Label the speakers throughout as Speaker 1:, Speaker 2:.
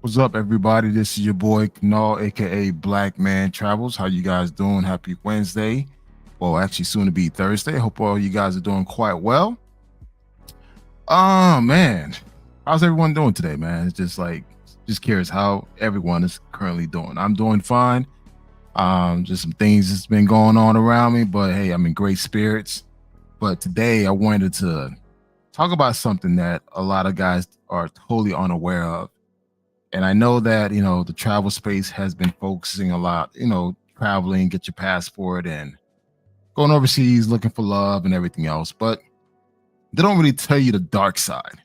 Speaker 1: What's up, everybody? This is your boy Knall, aka Black Man Travels. How you guys doing? Happy Wednesday. Well, actually, soon to be Thursday. Hope all you guys are doing quite well. Oh man, how's everyone doing today, man? It's just curious how everyone is currently doing. I'm doing fine. Just some things that's been going on around me, but hey, I'm in great spirits. But today, I wanted to talk about something that a lot of guys are totally unaware of. And I know that, the travel space has been focusing a lot, traveling, get your passport and going overseas looking for love and everything else. But they don't really tell you the dark side,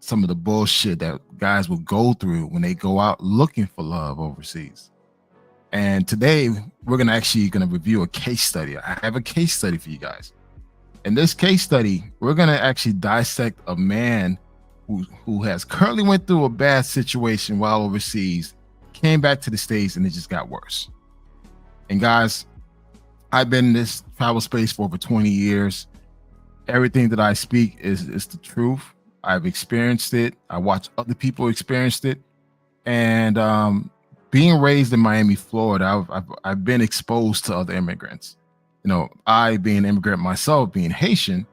Speaker 1: some of the bullshit that guys will go through when they go out looking for love overseas. And today we're gonna review a case study. I have a case study for you guys. In this case study, we're gonna actually dissect a man who has currently went through a bad situation while overseas, came back to the States, and it just got worse. And guys, I've been in this travel space for over 20 years. Everything that I speak is the truth. I've experienced it. I watch other people experienced it. And being raised in Miami, Florida, I've been exposed to other immigrants. I being an immigrant myself, being Haitian,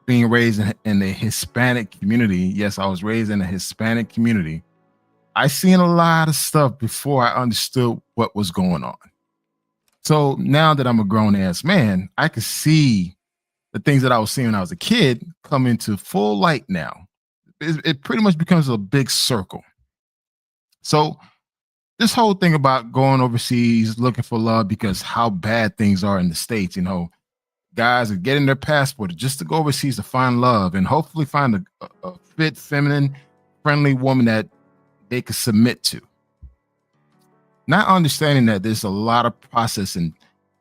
Speaker 1: being raised in the Hispanic community. Yes, I was raised in a Hispanic community. I seen a lot of stuff before I understood what was going on. So now that I'm a grown ass man, I could see the things that I was seeing when I was a kid come into full light now. It pretty much becomes a big circle. So this whole thing about going overseas, looking for love because how bad things are in the States, guys are getting their passport just to go overseas to find love and hopefully find a fit, feminine, friendly woman that they could submit to. Not understanding that there's a lot of process and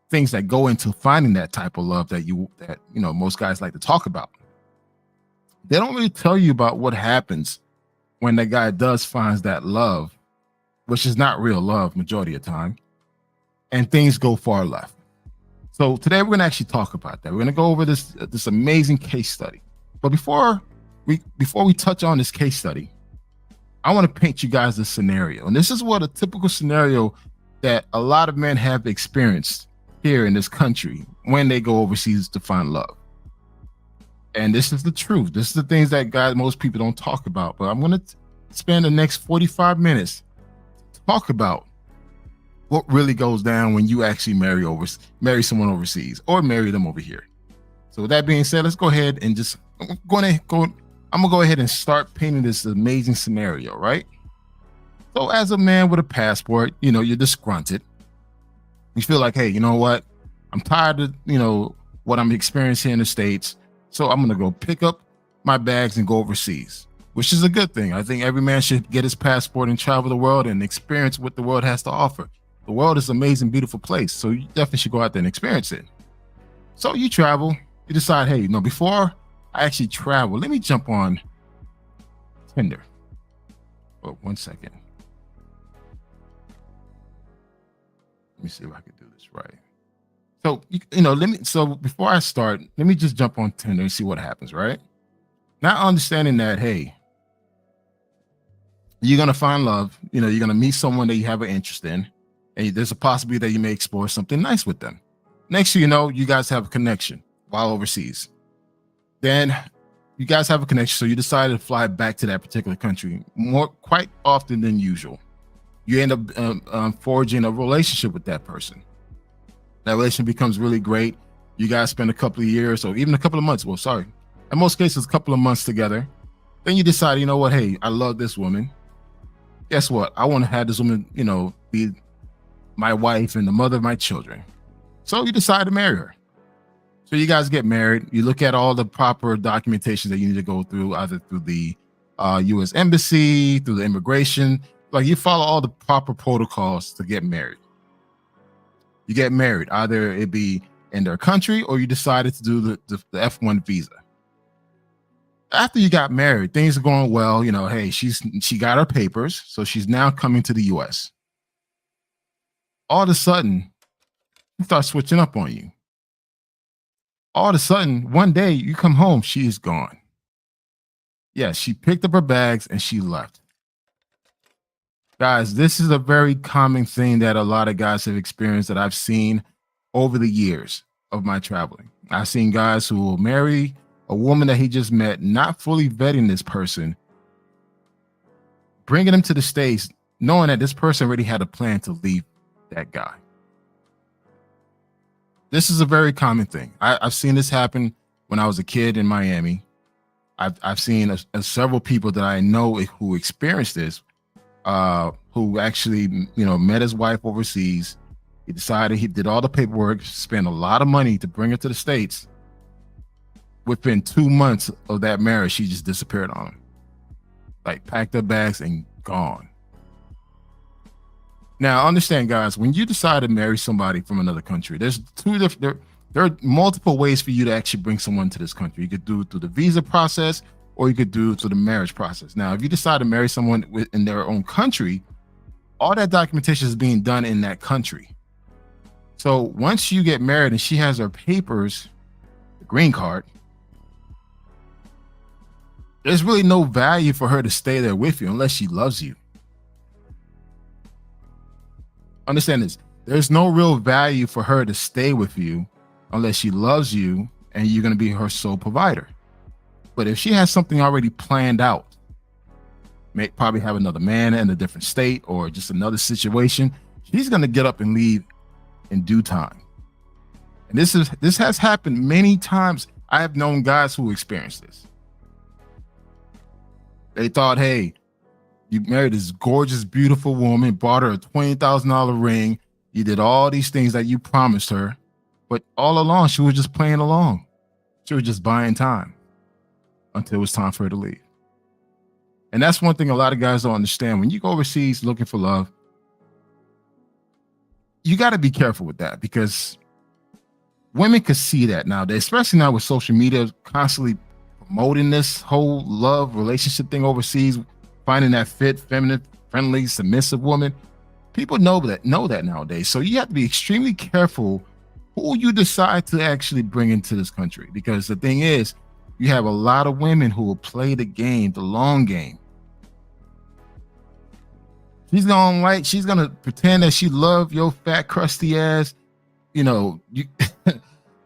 Speaker 1: things that go into finding that type of love that most guys like to talk about. They don't really tell you about what happens when the guy does finds that love, which is not real love majority of the time, and things go far left. So today we're going to actually talk about that. We're going to go over this amazing case study. But before we touch on this case study, I want to paint you guys a scenario. And this is what a typical scenario that a lot of men have experienced here in this country when they go overseas to find love. And this is the truth. This is the things that most people don't talk about. But I'm going to spend the next 45 minutes to talk about what really goes down when you actually marry someone overseas or marry them over here. So with that being said, let's go ahead and I'm gonna go ahead and start painting this amazing scenario, right? So as a man with a passport, you're disgruntled. You feel like, hey, you know what? I'm tired of, what I'm experiencing in the States. So I'm gonna go pick up my bags and go overseas, which is a good thing. I think every man should get his passport and travel the world and experience what the world has to offer. The world is an amazing, beautiful place. So you definitely should go out there and experience it. So you travel, you decide, hey, before I actually travel, let me jump on Tinder. Oh, 1 second. Let me see if I can do this right. So, so before I start, let me just jump on Tinder and see what happens, right? Now understanding that, hey, you're going to find love, you're going to meet someone that you have an interest in. And there's a possibility that you may explore something nice with them. Next thing you know, you guys have a connection while overseas. Then you guys have a connection, so you decide to fly back to that particular country quite often than usual. You end up forging a relationship with that person. That relationship becomes really great. You guys spend a couple of years or even a couple of months. Well, sorry. In most cases, a couple of months together. Then you decide, you know what? Hey, I love this woman. Guess what? I want to have this woman, be my wife and the mother of my children. So you decide to marry her. So you guys get married. You look at all the proper documentation that you need to go through, either through the U.S. Embassy, through the immigration. Like you follow all the proper protocols to get married. You get married, either it be in their country or you decided to do the F1 visa. After you got married, things are going well. Hey, she got her papers, so she's now coming to the U.S. All of a sudden, she starts switching up on you. All of a sudden, one day you come home, she is gone. Yeah, she picked up her bags and she left. Guys, this is a very common thing that a lot of guys have experienced that I've seen over the years of my traveling. I've seen guys who will marry a woman that he just met, not fully vetting this person, bringing him to the States, knowing that this person already had a plan to leave that guy. This is a very common thing. I've seen this happen when I was a kid in Miami. I've seen several people that I know who experienced this, who actually, met his wife overseas. He decided, he did all the paperwork, spent a lot of money to bring her to the States. Within 2 months of that marriage, she just disappeared on him. Like, packed her bags and gone. Now, understand, guys, when you decide to marry somebody from another country, there are multiple ways for you to actually bring someone to this country. You could do it through the visa process, or you could do it through the marriage process. Now, if you decide to marry someone in their own country, all that documentation is being done in that country. So once you get married and she has her papers, the green card, there's really no value for her to stay there with you unless she loves you. Understand this. There's no real value for her to stay with you unless she loves you and you're going to be her sole provider. But if she has something already planned out, may probably have another man in a different state or just another situation, she's going to get up and leave in due time. And this has happened many times. I have known guys who experienced this. They thought, hey, you married this gorgeous, beautiful woman, bought her a $20,000 ring. You did all these things that you promised her, but all along she was just playing along. She was just buying time until it was time for her to leave. And that's one thing a lot of guys don't understand. When you go overseas looking for love, you got to be careful with that, because women could see that nowadays, especially now with social media constantly promoting this whole love relationship thing overseas, finding that fit, feminine, friendly, submissive woman. People know that nowadays. So you have to be extremely careful who you decide to actually bring into this country, because the thing is, you have a lot of women who will play the game, the long game. She's gonna pretend that she love your fat, crusty ass.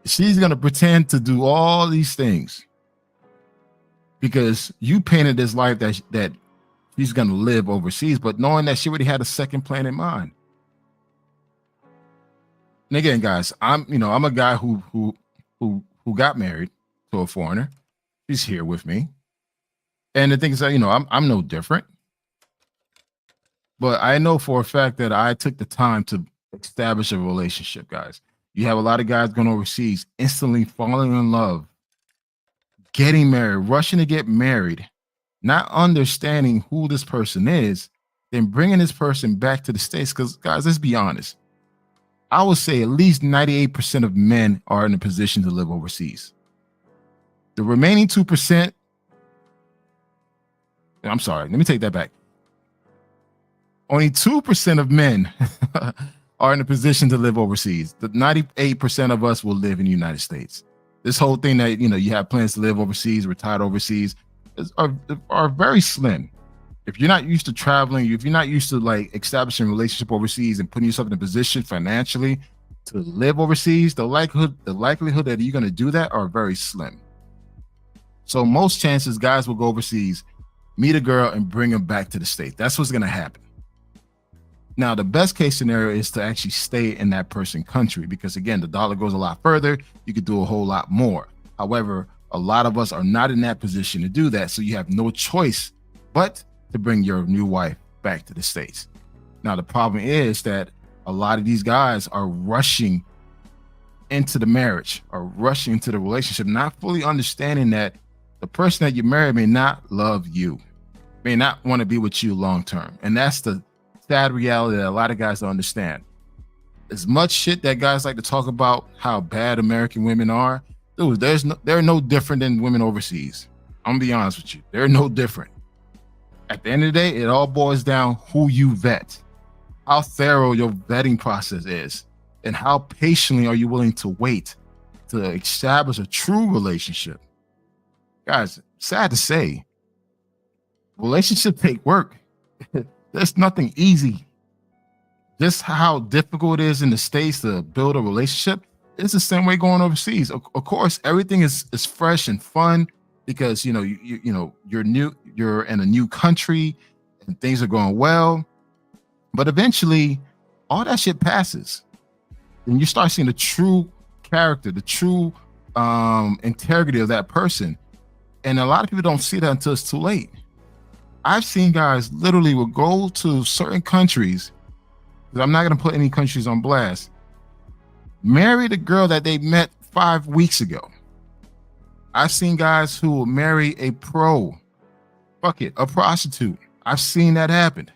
Speaker 1: She's gonna pretend to do all these things because you painted this life that she's gonna live overseas, but knowing that she already had a second plan in mind. And again, guys, I'm a guy who got married to a foreigner. She's here with me, and the thing is that I'm no different. But I know for a fact that I took the time to establish a relationship, guys. You have a lot of guys going overseas, instantly falling in love, getting married, rushing to get married, not understanding who this person is, then bringing this person back to the States. Because, guys, let's be honest. I would say at least 98% of men are in a position to live overseas. The remaining 2%, I'm sorry, let me take that back. Only 2% of men are in a position to live overseas. The 98% of us will live in the United States. This whole thing that, you have plans to live overseas, retire overseas, are very slim. If you're not used to traveling, if you're not used to like establishing a relationship overseas and putting yourself in a position financially to live overseas, the likelihood that you're going to do that are very slim. So most chances guys will go overseas, meet a girl, and bring her back to the States. That's what's going to happen. Now, the best case scenario is to actually stay in that person's country, because again, the dollar goes a lot further. You could do a whole lot more. However, a lot of us are not in that position to do that. So you have no choice but to bring your new wife back to the States. Now, the problem is that a lot of these guys are rushing into the marriage or rushing into the relationship, not fully understanding that the person that you marry may not love you, may not want to be with you long term. And that's the sad reality that a lot of guys don't understand. As much shit that guys like to talk about how bad American women are, dude, they're no different than women overseas. I'm gonna be honest with you. They're no different. At the end of the day, it all boils down who you vet, how thorough your vetting process is, and how patiently are you willing to wait to establish a true relationship. Guys, sad to say, Relationships take work. There's nothing easy. Just how difficult it is in the States to build a relationship, it's the same way going overseas. Of course, everything is fresh and fun because you're new, you're in a new country, and things are going well. But eventually, all that shit passes, and you start seeing the true character, the true integrity of that person. And a lot of people don't see that until it's too late. I've seen guys literally will go to certain countries, because I'm not going to put any countries on blast, marry the girl that they met 5 weeks ago. I've seen guys who will marry a a prostitute. I've seen that happen.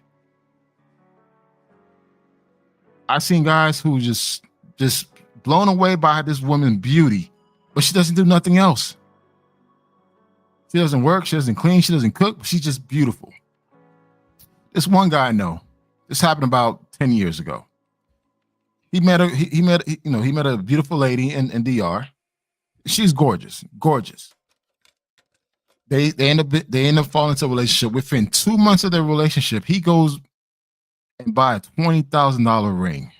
Speaker 1: I've seen guys who just blown away by this woman's beauty, but she doesn't do nothing else. She doesn't work, she doesn't clean, she doesn't cook, but she's just beautiful. This one guy I know, this happened about 10 years ago. He met a beautiful lady in DR. She's gorgeous. They end up falling into a relationship. Within 2 months of their relationship, he goes and buy a $20,000 ring.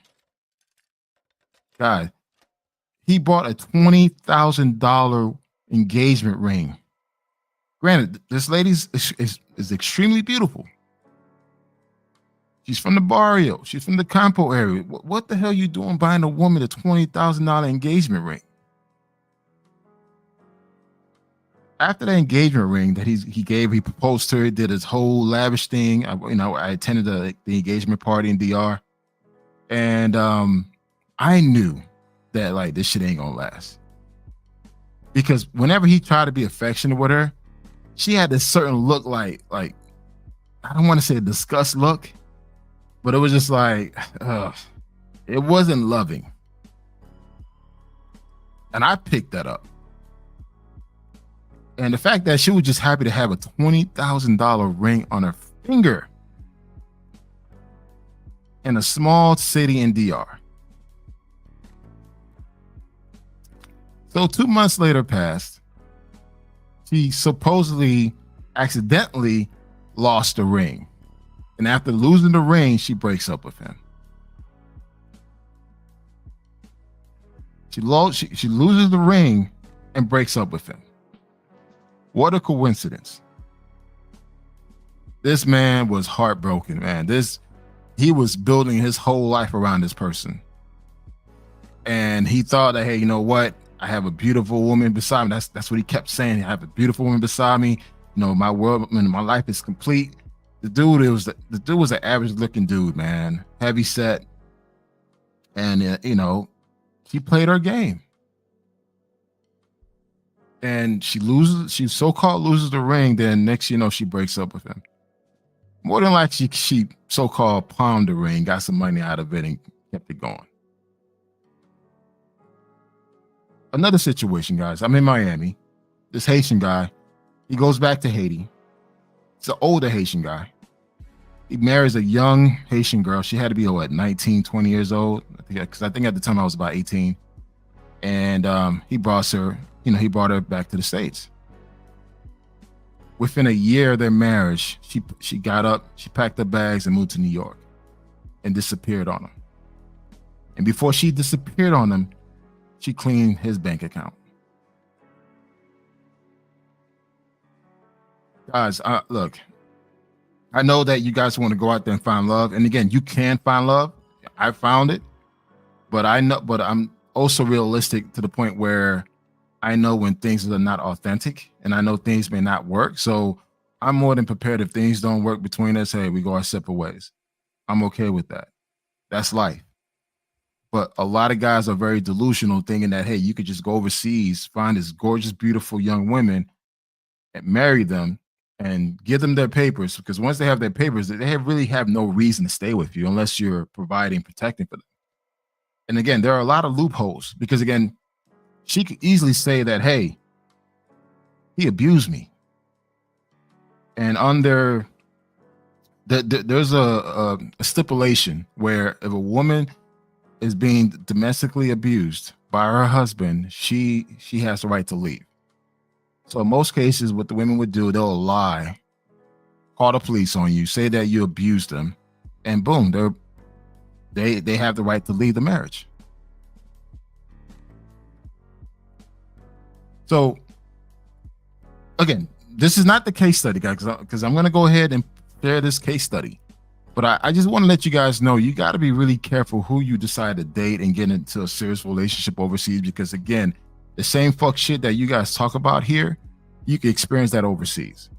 Speaker 1: God, he bought a $20,000 engagement ring. Granted, this lady is extremely beautiful. She's from the barrio. She's from the Campo area. What the hell are you doing buying a woman a $20,000 engagement ring? After the engagement ring that he proposed to her, he did his whole lavish thing. I attended the engagement party in DR, and I knew that like this shit ain't gonna last, because whenever he tried to be affectionate with her, she had this certain look like I don't want to say a disgust look, but it was just like it wasn't loving, and I picked that up. And the fact that she was just happy to have a $20,000 ring on her finger in a small city in DR. So 2 months later passed. She supposedly accidentally lost the ring. And after losing the ring, she breaks up with him. She loses the ring and breaks up with him. What a coincidence. This man was heartbroken, man. He was building his whole life around this person. And he thought that, hey, you know what? I have a beautiful woman beside me. That's what he kept saying. I have a beautiful woman beside me. You know, my world and my life is complete. The dude was an average looking dude, man. Heavy set. And she played her game. And she so-called loses the ring, then next she breaks up with him. More than likely, she so-called palmed the ring, got some money out of it, and kept it going. Another situation, guys. I'm in Miami. This Haitian guy, he goes back to Haiti. It's an older Haitian guy. He marries a young Haitian girl. She had to be 19, 20 years old. Because I think at the time I was about 18. And he brought her back to the States. Within a year of their marriage, she got up, she packed her bags and moved to New York and disappeared on him. And before she disappeared on him, she cleaned his bank account. Guys, look, I know that you guys want to go out there and find love. And again, you can find love. I found it, but I'm also realistic to the point where I know when things are not authentic, and I know things may not work. So I'm more than prepared if things don't work between us. Hey, we go our separate ways. I'm okay with that. That's life. But a lot of guys are very delusional, thinking that, hey, you could just go overseas, find this gorgeous, beautiful young women and marry them and give them their papers. Because once they have their papers, they really have no reason to stay with you unless you're providing, protecting for them. And again, there are a lot of loopholes because, again, she could easily say that, hey, he abused me. And there's a stipulation where if a woman is being domestically abused by her husband, she has the right to leave. So in most cases, what the women would do, they'll lie, call the police on you, say that you abused them, and boom, they have the right to leave the marriage. So again, this is not the case study, guys, because I'm going to go ahead and share this case study. But I just want to let you guys know, you got to be really careful who you decide to date and get into a serious relationship overseas, because again, the same fuck shit that you guys talk about here, you can experience that overseas.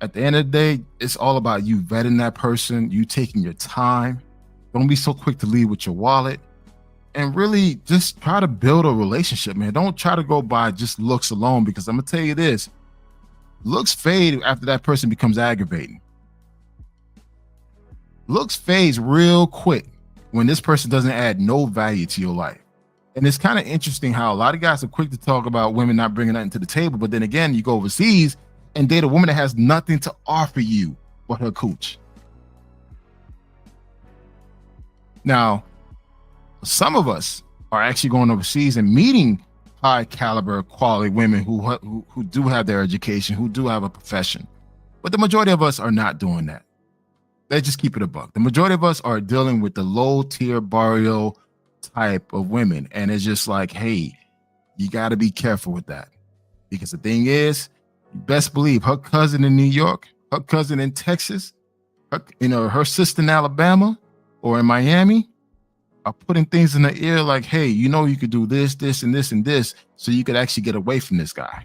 Speaker 1: At the end of the day, it's all about you vetting that person, you taking your time. Don't be so quick to leave with your wallet, and really just try to build a relationship, man. Don't try to go by just looks alone, because I'm gonna tell you this, looks fade after that person becomes aggravating. Looks fades real quick when this person doesn't add no value to your life. And it's kind of interesting how a lot of guys are quick to talk about women not bringing nothing to the table, but then again, you go overseas and date a woman that has nothing to offer you but her cooch. Now, some of us are actually going overseas and meeting high caliber, quality women who do have their education, who do have a profession. But the majority of us are not doing that. Let's just keep it a buck. The majority of us are dealing with the low tier barrio type of women. And it's just like, hey, you got to be careful with that. Because the thing is, you best believe her cousin in New York, her cousin in Texas, her sister in Alabama or in Miami are putting things in the ear like, hey, you could do this, this, and this, and this, so you could actually get away from this guy.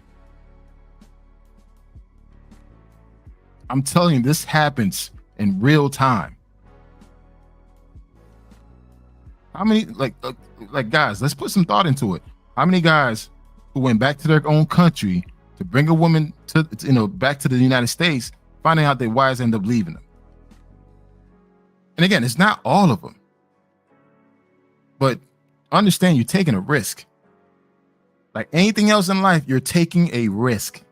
Speaker 1: I'm telling you, this happens in real time. How many, like guys, let's put some thought into it. How many guys who went back to their own country to bring a woman to, back to the United States, finding out their wives end up leaving them? And again, it's not all of them, but understand you're taking a risk. Like anything else in life, you're taking a risk.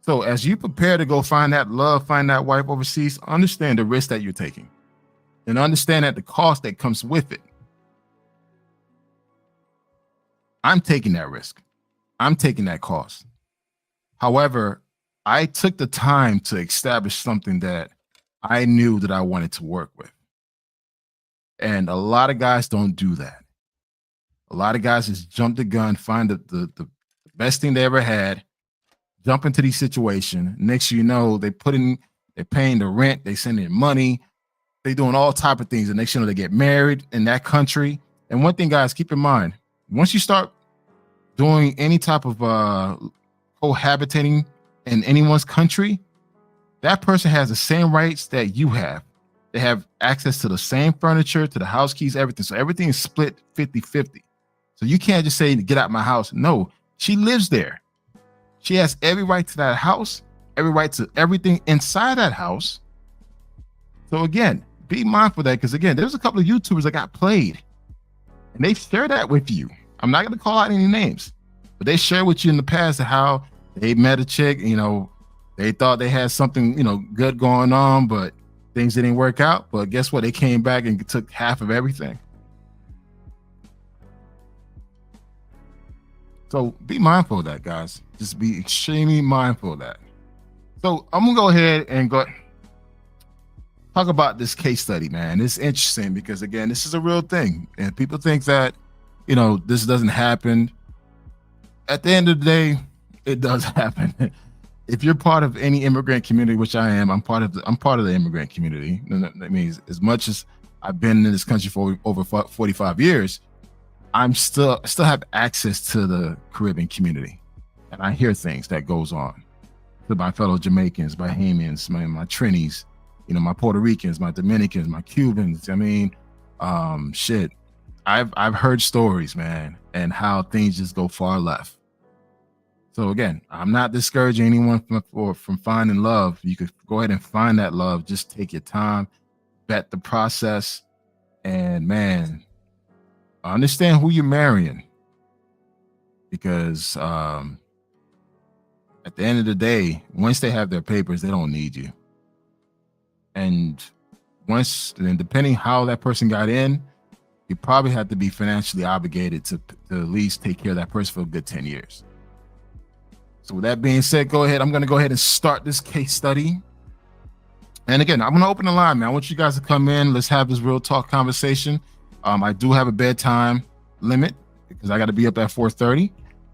Speaker 1: So as you prepare to go find that love, find that wife overseas, understand the risk that you're taking and understand that the cost that comes with it. I'm taking that risk. I'm taking that cost. However, I took the time to establish something that I knew that I wanted to work with. And a lot of guys don't do that. A lot of guys just jump the gun, find the best thing they ever had, jump into these situations. Next you know, they're paying the rent, they sending money, they doing all type of things. And next you know, they get married in that country. And one thing, guys, keep in mind, once you start doing any type of cohabitating in anyone's country, that person has the same rights that you have. They have access to the same furniture, to the house keys, everything. So everything is split 50-50. So you can't just say, get out my house. No, she lives there. She has every right to that house, every right to everything inside that house. So again, be mindful of that, because again, there's a couple of YouTubers that got played and they share that with you. I'm not going to call out any names, but they share with you in the past how they met a chick, they thought they had something, good going on, but things didn't work out. But guess what? They came back and took half of everything. So be mindful of that, guys. Just be extremely mindful of that. So I'm gonna go ahead and talk about this case study, man. It's interesting because again, this is a real thing, and people think that this doesn't happen. At the end of the day, it does happen. If you're part of any immigrant community, which I am, I'm part of the immigrant community. That means as much as I've been in this country for over 45 years, I'm still have access to the Caribbean community, and I hear things that goes on to my fellow Jamaicans, Bahamians, my Trinis, my Puerto Ricans, my Dominicans, my Cubans. I mean, shit, I've heard stories, man, and how things just go far left. So again, I'm not discouraging anyone from finding love. You could go ahead and find that love. Just take your time, vet the process, and man, understand who you're marrying. Because at the end of the day, once they have their papers, they don't need you. And depending how that person got in, you probably have to be financially obligated to at least take care of that person for a good 10 years. So with that being said, I'm going to go ahead and start this case study. And again, I'm going to open the line, man. I want you guys to come in. Let's have this real talk conversation. I do have a bedtime limit because I got to be up at 4:30,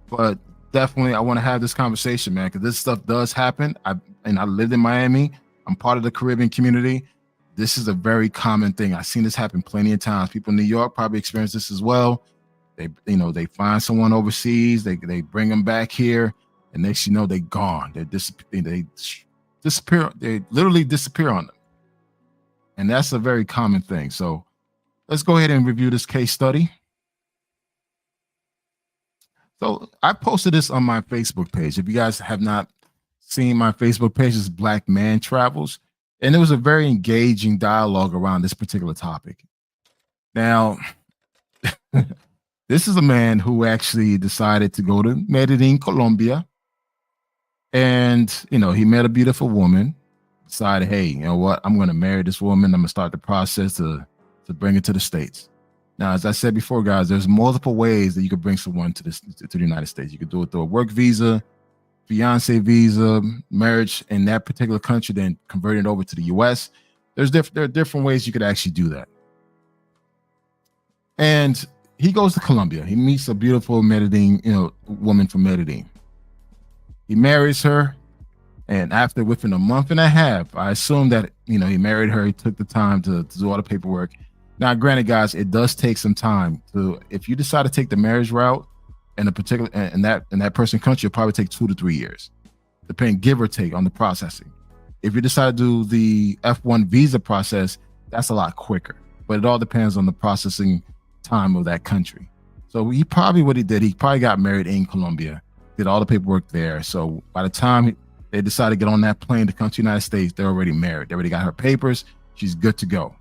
Speaker 1: but definitely I want to have this conversation, man, because this stuff does happen. I lived in Miami. I'm part of the Caribbean community. This is a very common thing. I've seen this happen plenty of times. People in New York probably experience this as well. They find someone overseas, they bring them back here, and next they're gone. They disappear. They literally disappear on them, and that's a very common thing. So let's go ahead and review this case study. So I posted this on my Facebook page. If you guys have not seen my Facebook page, it's Black Man Travels, and it was a very engaging dialogue around this particular topic. Now, this is a man who actually decided to go to Medellin, Colombia, and he met a beautiful woman. Decided, hey, you know what? I'm going to marry this woman. I'm going to start the process to bring her to the States. Now, as I said before, guys, there's multiple ways that you could bring someone to the United States. You could do it through a work visa, fiance visa, marriage in that particular country, then convert it over to the U.S. There are different ways you could actually do that. And he goes to Colombia. He meets a beautiful Medellin, woman from Medellin. He marries her, and within a month and a half, I assume that he married her. He took the time to do all the paperwork. Now, granted, guys, it does take some time if you decide to take the marriage route in a particular in that person's country, it'll probably take 2 to 3 years, depending, give or take, on the processing. If you decide to do the F1 visa process, that's a lot quicker, but it all depends on the processing time of that country. So what he probably got married in Colombia, did all the paperwork there. So by the time they decide to get on that plane to come to the United States, they're already married. They already got her papers. She's good to go.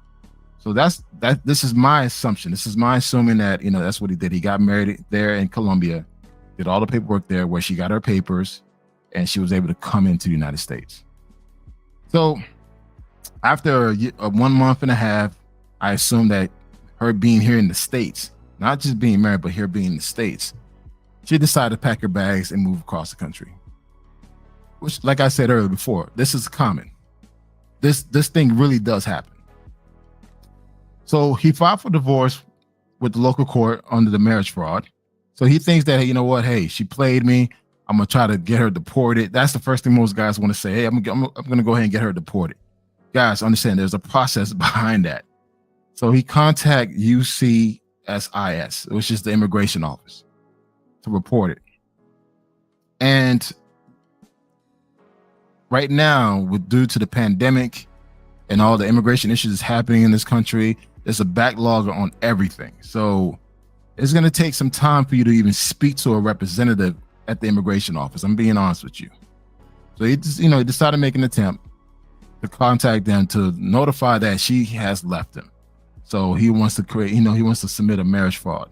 Speaker 1: So this is my assumption. This is my assuming that, that's what he did. He got married there in Colombia, did all the paperwork there where she got her papers, and she was able to come into the United States. So after 1 month and a half, I assume that her being here in the States, not just being married, but here being in the States, she decided to pack her bags and move across the country. Which, like I said earlier before, this is common. This thing really does happen. So he filed for divorce with the local court under the marriage fraud. So he thinks that, hey, she played me. I'm going to try to get her deported. That's the first thing most guys want to say. Hey, I'm going to go ahead and get her deported. Guys, understand there's a process behind that. So he contacted UCSIS, which is the immigration office, to report it. And right now, due to the pandemic and all the immigration issues that's happening in this country, there's a backlog on everything. So it's going to take some time for you to even speak to a representative at the immigration office. I'm being honest with you. So he decided to make an attempt to contact them to notify that she has left him. So he wants to submit a marriage fraud.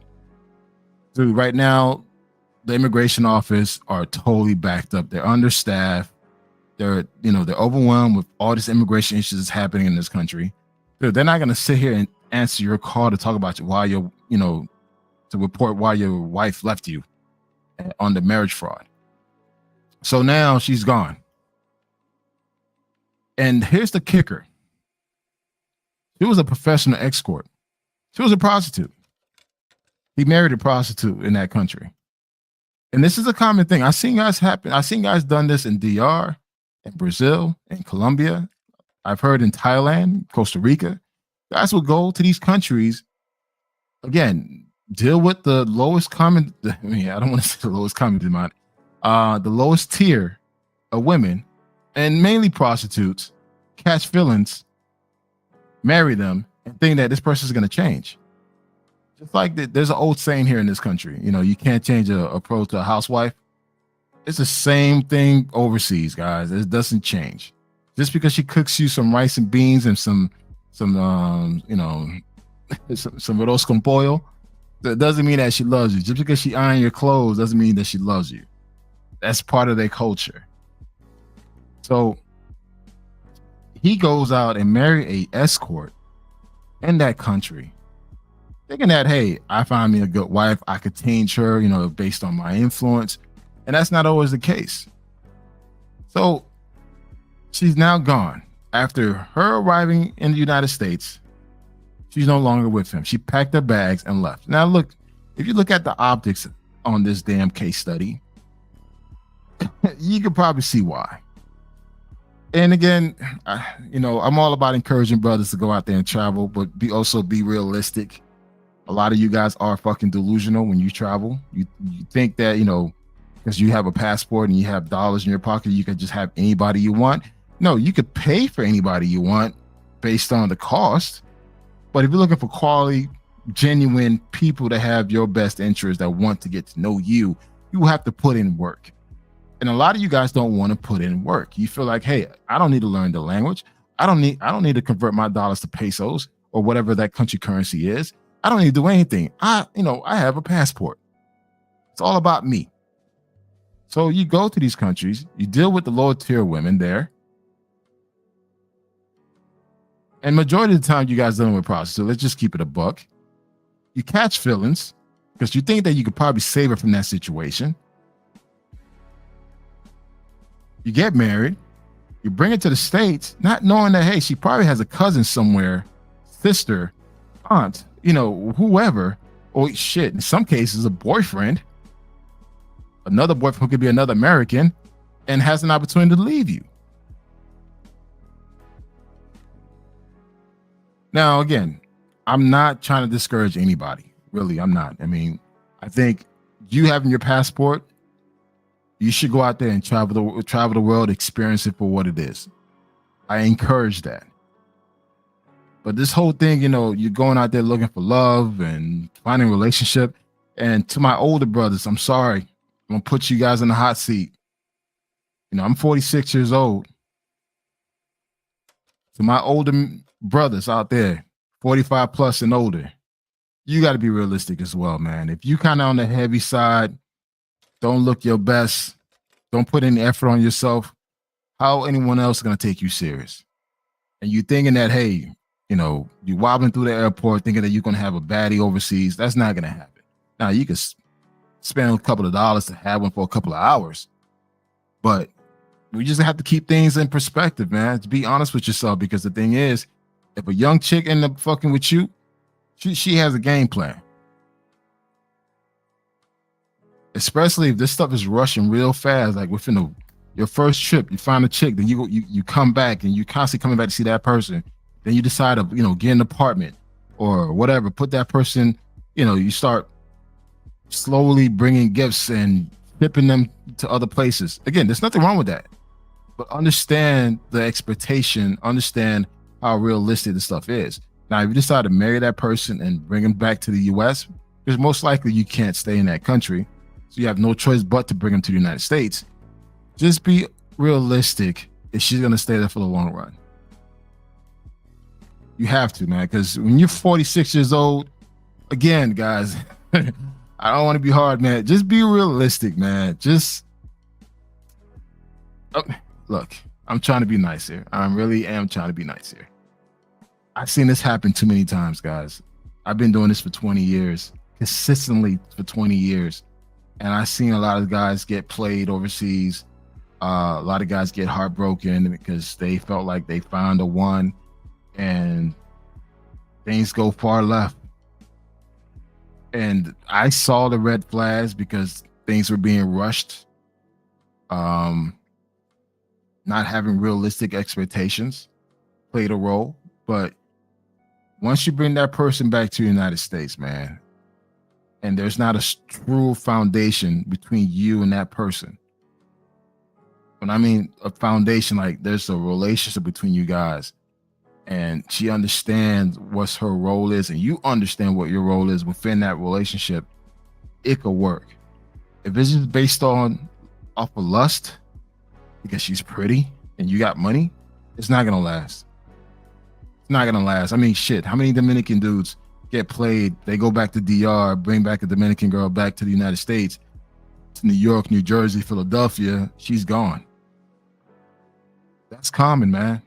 Speaker 1: So right now, the immigration office are totally backed up. They're understaffed. They're overwhelmed with all this immigration issues that's happening in this country. They're not going to sit here and answer your call to talk about to report why your wife left you on the marriage fraud. So now she's gone. And here's the kicker. She was a professional escort. She was a prostitute. He married a prostitute in that country. And this is a common thing. I've seen guys done this in DR, in Brazil, in Colombia. I've heard in Thailand, Costa Rica. Guys will go to these countries, again, deal with the lowest common, I don't want to say the lowest common demand, the lowest tier of women, and mainly prostitutes, catch feelings, marry them, and think that this person is going to change. Just like there's an old saying here in this country, you can't change a pro to a housewife. It's the same thing overseas, guys. It doesn't change. Just because she cooks you some rice and beans and some arroz con pollo, that doesn't mean that she loves you. Just because she irons your clothes doesn't mean that she loves you. That's part of their culture. So he goes out and marry a escort in that country, thinking that, hey, I found me a good wife. I could change her, based on my influence. And that's not always the case. So she's now gone. After her arriving in the United States, she's no longer with him. She packed her bags and left. Now, look, if you look at the optics on this damn case study, you could probably see why. And again, I'm all about encouraging brothers to go out there and travel, but also be realistic. A lot of you guys are fucking delusional when you travel. You think that, because you have a passport and you have dollars in your pocket, you can just have anybody you want. No, you could pay for anybody you want based on the cost. But if you're looking for quality, genuine people that have your best interests, that want to get to know you, you have to put in work. And a lot of you guys don't want to put in work. You feel like, hey, I don't need to learn the language. I don't need to convert my dollars to pesos or whatever that country currency is. I don't need to do anything. I have a passport. It's all about me. So you go to these countries, you deal with the lower tier women there. And majority of the time, you guys dealing with prostitutes. So let's just keep it a buck. You catch feelings because you think that you could probably save her from that situation. You get married, you bring it to the States, not knowing that, hey, she probably has a cousin somewhere, sister, aunt, whoever, or shit, in some cases, a boyfriend, another boyfriend who could be another American, and has an opportunity to leave you. Now, again, I'm not trying to discourage anybody. Really, I'm not. I mean, I think you having your passport, you should go out there and travel the world, experience it for what it is. I encourage that. But this whole thing, you're going out there looking for love and finding a relationship. And to my older brothers, I'm sorry. I'm going to put you guys in the hot seat. I'm 46 years old. To my older brothers out there, 45 plus and older, you got to be realistic as well, man. If you kind of on the heavy side, don't look your best, don't put any effort on yourself, how anyone else is going to take you serious? And you thinking that, hey, you wobbling through the airport thinking that you're going to have a baddie overseas, that's not going to happen. Now, you can spend a couple of dollars to have one for a couple of hours, but we just have to keep things in perspective, man. To be honest with yourself, because the thing is, if a young chick end up fucking with you, she has a game plan. Especially if this stuff is rushing real fast, like within your first trip, you find a chick, then you come back and you constantly coming back to see that person. Then you decide to, get an apartment or whatever, put that person, you start slowly bringing gifts and shipping them to other places. Again, there's nothing wrong with that. But understand the expectation, understand how realistic this stuff is. Now, if you decide to marry that person and bring them back to the US, because most likely you can't stay in that country, so you have no choice but to bring them to the United States. Just be realistic if she's going to stay there for the long run. You have to, man, because when you're 46 years old, again, guys, I don't want to be hard, man. Just be realistic, man. Look, I'm trying to be nice here. I really am trying to be nice here. I've seen this happen too many times, guys. I've been doing this for 20 years, consistently for 20 years. And I've seen a lot of guys get played overseas. A lot of guys get heartbroken because they felt like they found a one and things go far left. And I saw the red flags because things were being rushed. Not having realistic expectations played a role. But once you bring that person back to the United States, man, and there's not a true foundation between you and that person. When I mean a foundation, like there's a relationship between you guys and she understands what her role is and you understand what your role is within that relationship, it could work. If it's just based off of lust because she's pretty and you got money, it's not going to last. It's not going to last. I mean, shit, how many Dominican dudes get played, they go back to DR, bring back a Dominican girl back to the United States, to New York, New Jersey, Philadelphia, she's gone. That's common, man.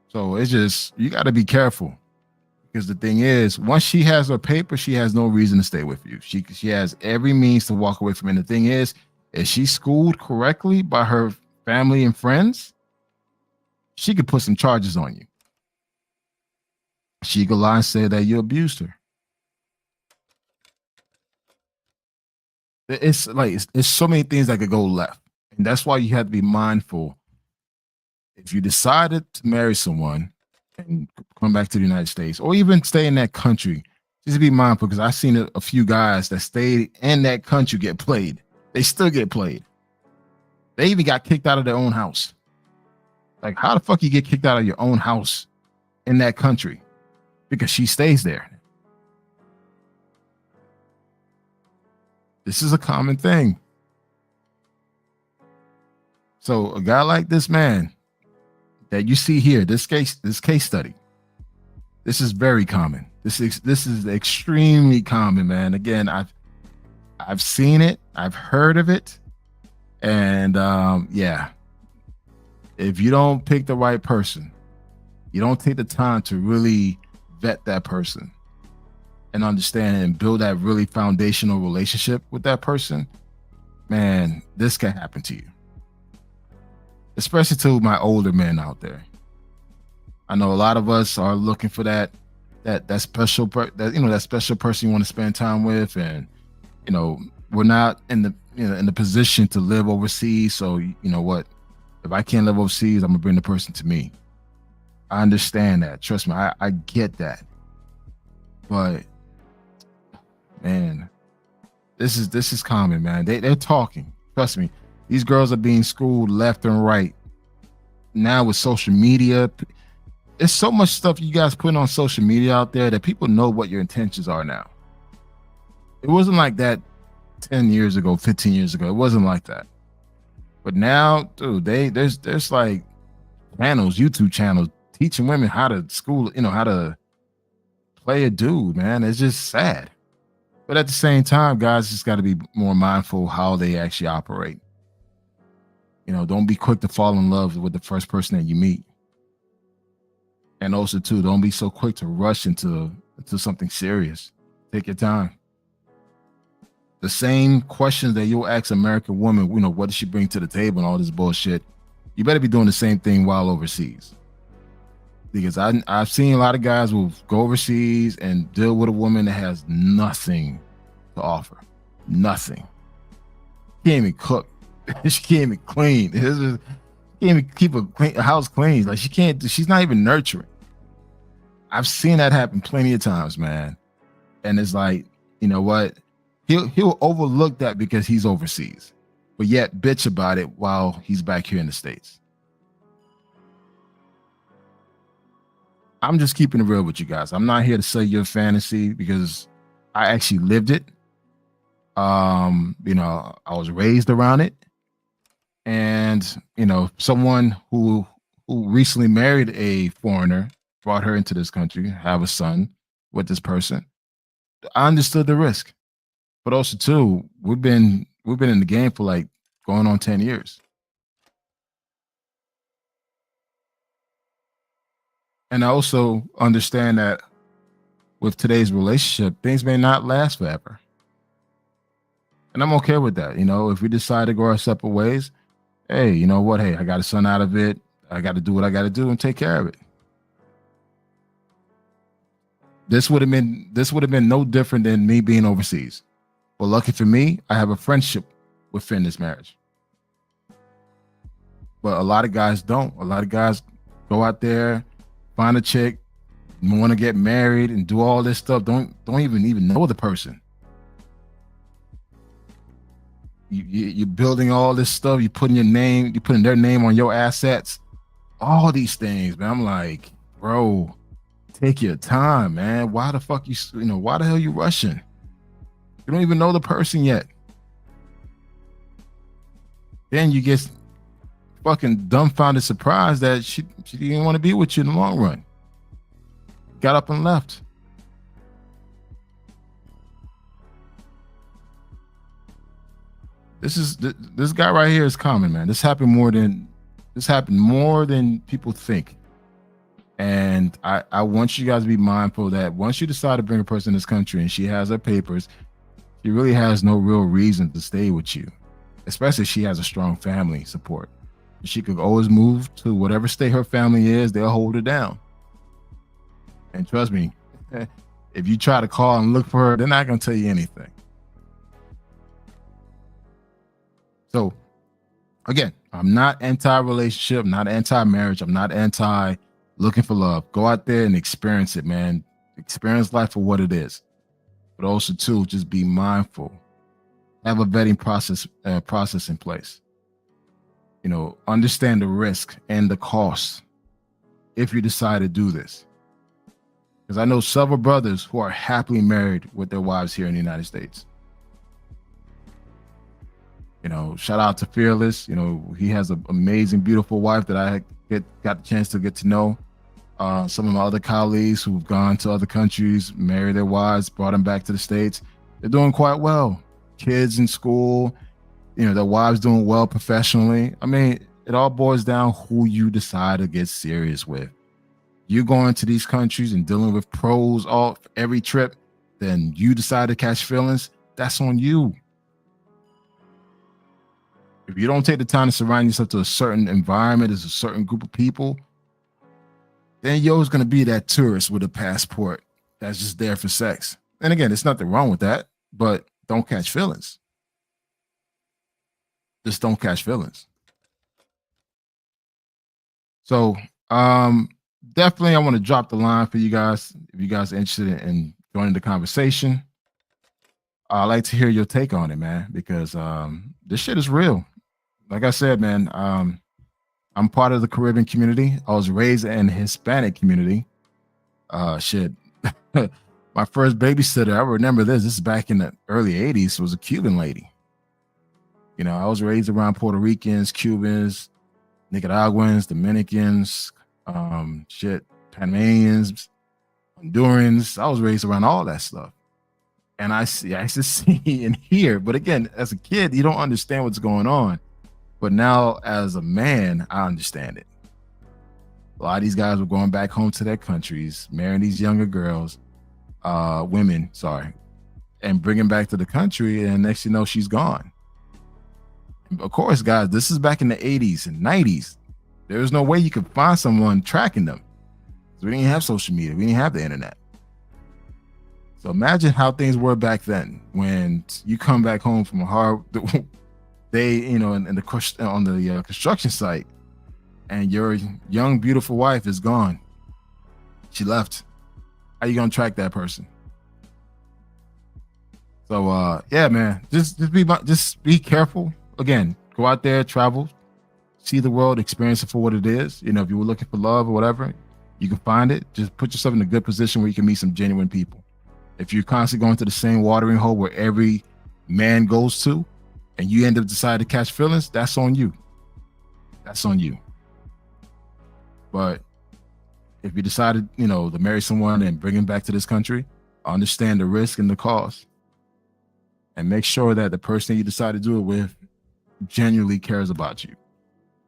Speaker 1: So it's just, you got to be careful. Because the thing is, once she has her paper, she has no reason to stay with you. She has every means to walk away from it. And the thing is, if she's schooled correctly by her family and friends, she could put some charges on you. She could lie and say that you abused her. It's like it's so many things that could go left, and that's why you have to be mindful. If you decided to marry someone and come back to the United States, or even stay in that country, just be mindful, because I've seen a few guys that stayed in that country get played. They still get played. They even got kicked out of their own house. Like, how the fuck you get kicked out of your own house in that country? Because she stays there. This is a common thing. So a guy like this man that you see here, this case study, this is very common. This is extremely common, man. Again, I've seen it, I've heard of it, and yeah, if you don't pick the right person, you don't take the time to really vet that person and understand and build that really foundational relationship with that person, man, this can happen to you. Especially to my older men out there. I know a lot of us are looking for that special that special person you want to spend time with, and we're not in the position to live overseas. So you know what? If I can't live overseas, I'm gonna bring the person to me. I understand that. Trust me, I get that. But man, this is common, man. They're talking. Trust me. These girls are being schooled left and right. Now with social media, there's so much stuff you guys putting on social media out there that people know what your intentions are now. It wasn't like that 10 years ago, 15 years ago. It wasn't like that. But now, dude, there's like channels, YouTube channels, teaching women how to how to play a dude, man. It's just sad. But at the same time, guys just got to be more mindful how they actually operate. Don't be quick to fall in love with the first person that you meet. And also, too, don't be so quick to rush into something serious. Take your time. The same questions that you'll ask American woman, what does she bring to the table and all this bullshit, you better be doing the same thing while overseas. Because I've seen a lot of guys who go overseas and deal with a woman that has nothing to offer. Nothing. She can't even cook. She can't even clean. She can't even keep a house clean. Like, she's not even nurturing. I've seen that happen plenty of times, man. And it's like, you know what? He'll overlook that because he's overseas, but yet bitch about it while he's back here in the States. I'm just keeping it real with you guys. I'm not here to sell your fantasy because I actually lived it. I was raised around it. And, someone who recently married a foreigner, brought her into this country, have a son with this person. I understood the risk. But also, too, we've been in the game for like going on 10 years. And I also understand that with today's relationship, things may not last forever. And I'm okay with that. If we decide to go our separate ways, hey, you know what? Hey, I got a son out of it. I got to do what I got to do and take care of it. This would have been no different than me being overseas. But lucky for me, I have a friendship within this marriage. But a lot of guys don't. A lot of guys go out there, find a chick, want to get married and do all this stuff. Don't even know the person. You're building all this stuff. You're putting their name on your assets. All these things, man. I'm like, bro, take your time, man. Why the fuck why the hell you rushing? You don't even know the person yet. Then you get fucking dumbfounded, surprised that she didn't want to be with you in the long run. Got up and left. This guy right here is common, man. This happened more than people think. And I want you guys to be mindful that once you decide to bring a person in this country and she has her papers, she really has no real reason to stay with you, especially if she has a strong family support. She could always move to whatever state her family is, they'll hold her down. And trust me, if you try to call and look for her, they're not going to tell you anything. So, again, I'm not anti-relationship, I'm not anti-marriage, I'm not anti-looking for love. Go out there and experience it, man. Experience life for what it is. But also, too, just be mindful. Have a vetting process in place. You know, understand the risk and the cost if you decide to do this. Because I know several brothers who are happily married with their wives here in the United States. You know, shout out to Fearless. You know, he has an amazing, beautiful wife that I got the chance to get to know. Some of my other colleagues who've gone to other countries, married their wives, brought them back to the States. They're doing quite well. Kids in school, you know, their wives doing well professionally. I mean, it all boils down who you decide to get serious with. You going to these countries and dealing with pros all every trip, then you decide to catch feelings, that's on you. If you don't take the time to surround yourself to a certain environment, as a certain group of people, then you're always going to be that tourist with a passport that's just there for sex. And again, there's nothing wrong with that, but don't catch feelings. Just don't catch feelings. So definitely I want to drop the line for you guys. If you guys are interested in joining the conversation, I'd like to hear your take on it, man, because this shit is real. Like I said, man, I'm part of the Caribbean community. I was raised in the Hispanic community. Shit. My first babysitter, I remember this is back in the early 80s, was a Cuban lady. You know, I was raised around Puerto Ricans, Cubans, Nicaraguans, Dominicans, Panamanians, Hondurans. I was raised around all that stuff. And I used to see and hear. But again, as a kid, you don't understand what's going on. But now as a man, I understand it. A lot of these guys were going back home to their countries, marrying these younger girls, women, and bringing back to the country. And next you know, she's gone. Of course, guys, this is back in the 80s and 90s. There was no way you could find someone tracking them. We didn't have social media. We didn't have the internet. So imagine how things were back then when you come back home from a hard day, you know, on the construction site, and your young, beautiful wife is gone. She left. How you gonna track that person? So yeah, man, just be careful. Again, go out there, travel, see the world, experience it for what it is. You know, if you were looking for love or whatever, you can find it. Just put yourself in a good position where you can meet some genuine people. If you're constantly going to the same watering hole where every man goes to, and you end up deciding to catch feelings, that's on you. That's on you. But if you decided, you know, to marry someone and bring him back to this country, understand the risk and the cost, and make sure that the person you decide to do it with genuinely cares about you.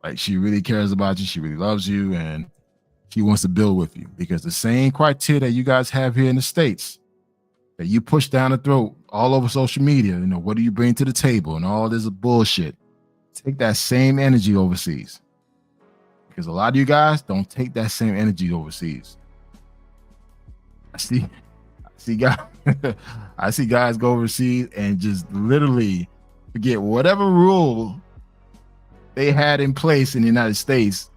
Speaker 1: Like, she really cares about you, she really loves you, and she wants to build with you. Because the same criteria that you guys have here in the States, that you push down the throat all over social media, you know, what do you bring to the table and all this bullshit, take that same energy overseas. Because a lot of you guys don't take that same energy overseas. I see guys I see guys go overseas and just literally forget whatever rule they had in place in the United States.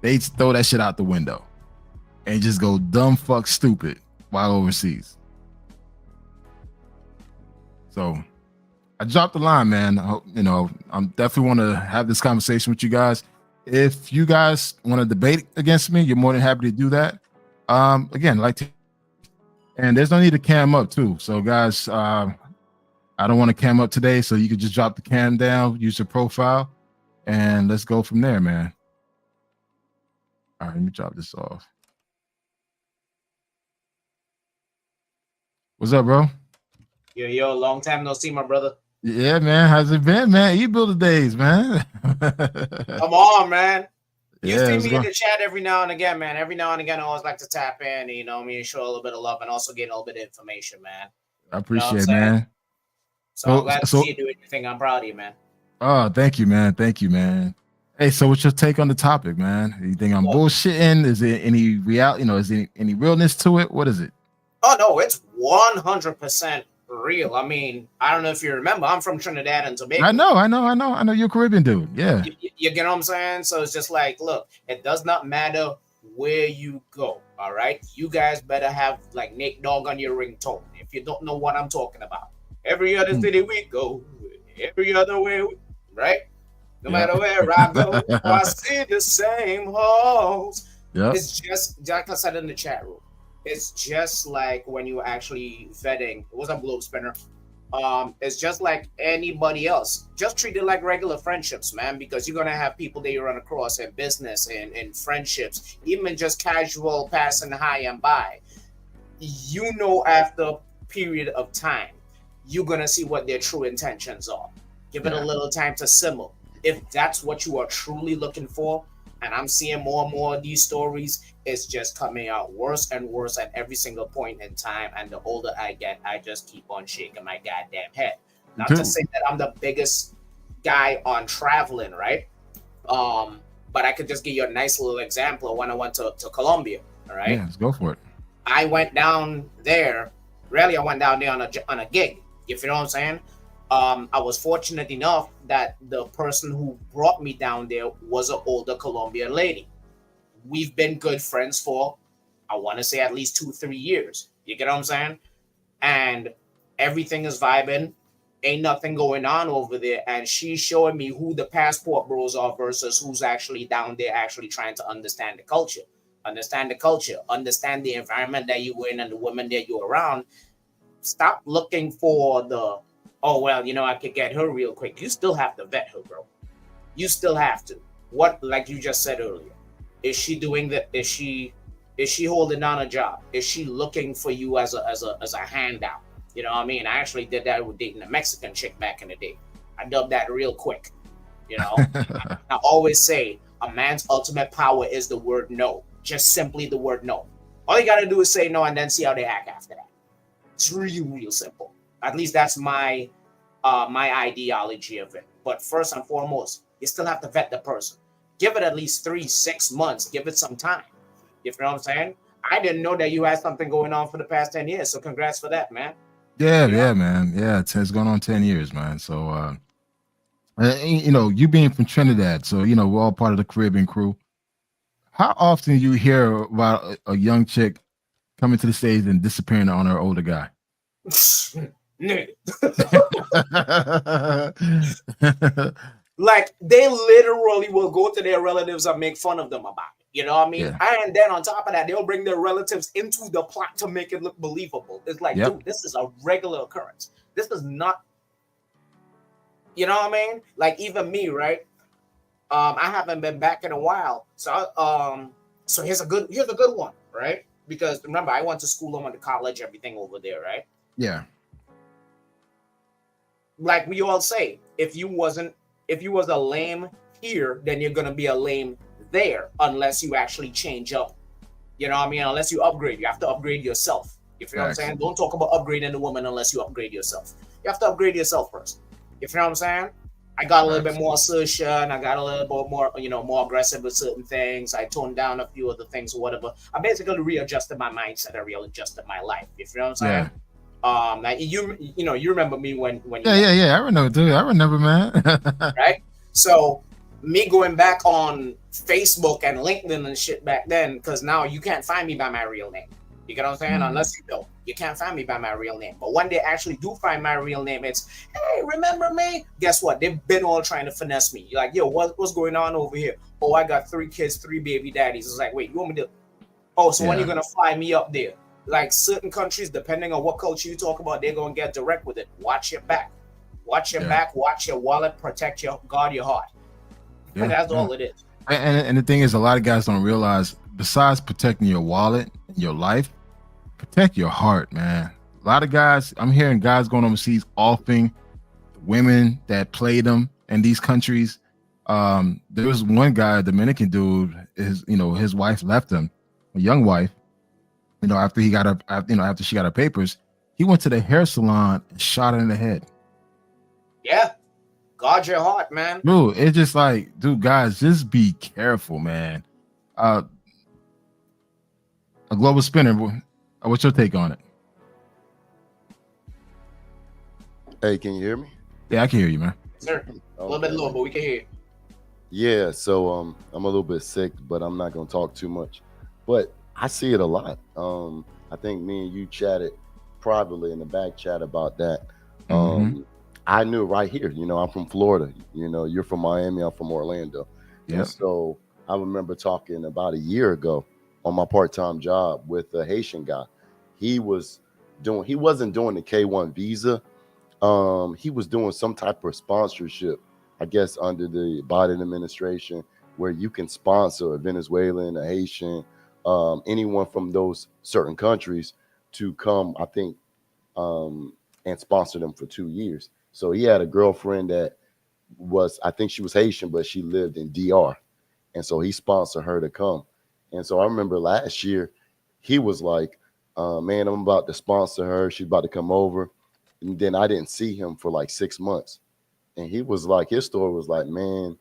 Speaker 1: They throw that shit out the window and just go dumb fuck stupid while overseas. So I dropped the line, man. You know, I'm definitely want to have this conversation with you guys. If you guys want to debate against me, you're more than happy to do that. Again, and there's no need to cam up too. So guys, I don't want to cam up today, so you could just drop the cam down, use your profile, and let's go from there, man. All right, let me drop this off. What's up, bro?
Speaker 2: Yo, long time no see, my brother.
Speaker 1: Yeah, man. How's it been, man? You build the days, man.
Speaker 2: Come on, man. You
Speaker 1: Yeah,
Speaker 2: see
Speaker 1: it's
Speaker 2: me in
Speaker 1: going.
Speaker 2: the chat every now and again, man. Every now and again, I always like to tap in, you know, me and show a little bit of love and also get a little bit of information, man.
Speaker 1: I
Speaker 2: You know what I'm
Speaker 1: appreciate it,
Speaker 2: saying?
Speaker 1: man.
Speaker 2: So I'm
Speaker 1: So,
Speaker 2: glad to see
Speaker 1: so,
Speaker 2: you do anything. I'm proud of you, man.
Speaker 1: oh, thank you, man. Thank you, man. Hey, so what's your take on the topic, man? You think I'm
Speaker 2: Look,
Speaker 1: bullshitting? Is there any real, is there any realness to it? What is it?
Speaker 2: oh no, it's 100% real. I mean, I don't know if you remember, I'm from Trinidad and
Speaker 1: I
Speaker 2: Tobago.
Speaker 1: know, I know, I know, I know. You're a Caribbean dude. Yeah.
Speaker 2: You get what I'm saying? So it's just like, look, it does not matter where you go. All right, you guys better have like Nate Dogg on your ringtone if you don't know what I'm talking about. Every other
Speaker 1: Hmm.
Speaker 2: city we go, every other way, right? No
Speaker 1: Yep.
Speaker 2: matter where I go, I see the same hoes.
Speaker 1: Yep.
Speaker 2: It's just like I said in the chat room. It's just like when you actually vetting. What's up, Globe Spinner? It's just like anybody else. Just treat it like regular friendships, man, because you're gonna have people that you run across in business and in friendships, even just casual passing high and by. You know, after a period of time, you're gonna see what their true intentions are. Give it a
Speaker 1: Yeah.
Speaker 2: little time to simmer. If that's what you are truly looking for, and I'm seeing more and more of these stories, it's just coming out worse and worse at every single point in time. And the older I get, I just keep on shaking my goddamn head.
Speaker 1: Me
Speaker 2: Not to
Speaker 1: too.
Speaker 2: say that I'm the biggest guy on traveling, right? But I could just give you a nice little example of when I went to Colombia. All
Speaker 1: Yeah,
Speaker 2: right,
Speaker 1: let's go for it.
Speaker 2: I went down there. Really, I went down there on a gig. If you know what I'm saying. I was fortunate enough that the person who brought me down there was an older Colombian lady. We've been good friends for, I want to say, at least 2, 3 years. You get what I'm saying? And everything is vibing. Ain't nothing going on over there. And she's showing me who the passport bros are versus who's actually down there, actually trying to understand the culture, understand the environment that you're in and the women that you're around. Stop looking for the, oh well, I could get her real quick. You still have to vet her, bro. You still have to. What, like you just said earlier, is she doing that? Is she holding down a job? Is she looking for you as a handout? You know what I mean? I actually did that with dating a Mexican chick back in the day. I dubbed that real quick. You know, I always say a man's ultimate power is the word no. Just simply the word no. All you gotta do is say no and then see how they act after that. It's real simple. At least that's my ideology of it. But first and foremost, you still have to vet the person. Give it at least 3, 6 months. Give it some time. You know what I'm saying? I didn't know that you had something going on for the past 10 years. So congrats for that, man.
Speaker 1: Yeah,
Speaker 2: You know,
Speaker 1: yeah, man. Yeah, it's going on 10 years, man. So you being from Trinidad, so we're all part of the Caribbean crew. How often you hear about a young chick coming to the stage and disappearing on her older guy?
Speaker 2: like they literally will go to their relatives and make fun of them about it. You know what I mean?
Speaker 1: Yeah.
Speaker 2: And then on top of that, they'll bring their relatives into the plot to make it look believable. It's like,
Speaker 1: Yep.
Speaker 2: dude, this is a regular occurrence. This is not, you know what I mean? Like even me, right? I haven't been back in a while. So here's a good one, right? Because remember, I went to school, I went to college, everything over there, right?
Speaker 1: Yeah.
Speaker 2: Like we all say, if you was a lame here, then you're gonna be a lame there unless you actually change up. You know what I mean? Unless you upgrade. You have to upgrade yourself. You feel what I'm saying? Don't talk about upgrading the woman unless you upgrade yourself. You have to upgrade yourself first. You feel what I'm saying? I got a little bit more assertion. I got a little bit more, more aggressive with certain things. I toned down a few other things or whatever. I basically readjusted my mindset. I readjusted my life. You feel what I'm saying?
Speaker 1: Yeah.
Speaker 2: Like you remember me when
Speaker 1: Yeah. I remember, dude. I remember, man.
Speaker 2: right? So me going back on Facebook and LinkedIn and shit back then, because now you can't find me by my real name. You get what I'm saying? Unless you know, you can't find me by my real name. But when they actually do find my real name, it's, hey, remember me? Guess what? They've been all trying to finesse me. You're like, yo, what's going on over here? Oh, I got 3 kids, 3 baby daddies. It's like, wait, you want me to? Oh, so when you're gonna fly me up there? Like certain countries, depending on what culture you talk about, they're gonna get direct with it. Watch your back. Watch your back. Watch your wallet. Protect guard your heart. And that's all it is.
Speaker 1: And the thing is, a lot of guys don't realize, besides protecting your wallet and your life, protect your heart, man. A lot of guys, I'm hearing guys going overseas offing women that play them in these countries There was one guy, a Dominican dude, his wife left him, a young wife. After he got up, after she got her papers, he went to the hair salon and shot her in the head.
Speaker 2: Yeah, guard your heart, man.
Speaker 1: Dude, it's just like, dude, guys, just be careful, man. A global spinner. What's your take on it?
Speaker 3: Hey, can you hear me?
Speaker 1: Yeah, I can hear you, man.
Speaker 2: Sir, a little bit low, but we can hear you.
Speaker 3: Yeah, so I'm a little bit sick, but I'm not gonna talk too much. But I see it a lot. I think me and you chatted privately in the back chat about that. I knew right here. I'm from Florida. You're from Miami. I'm from Orlando.
Speaker 1: Yeah.
Speaker 3: So I remember talking about a year ago on my part-time job with a Haitian guy. He wasn't doing the K1 visa. He was doing some type of sponsorship, I guess, under the Biden administration, where you can sponsor a Venezuelan, a Haitian, anyone from those certain countries to come, I think, and sponsor them for 2 years. So he had a girlfriend that I think she was Haitian, but she lived in DR. And so he sponsored her to come. And so I remember last year, he was like, man, I'm about to sponsor her. She's about to come over. And then I didn't see him for like 6 months. And he was like, his story was like, man,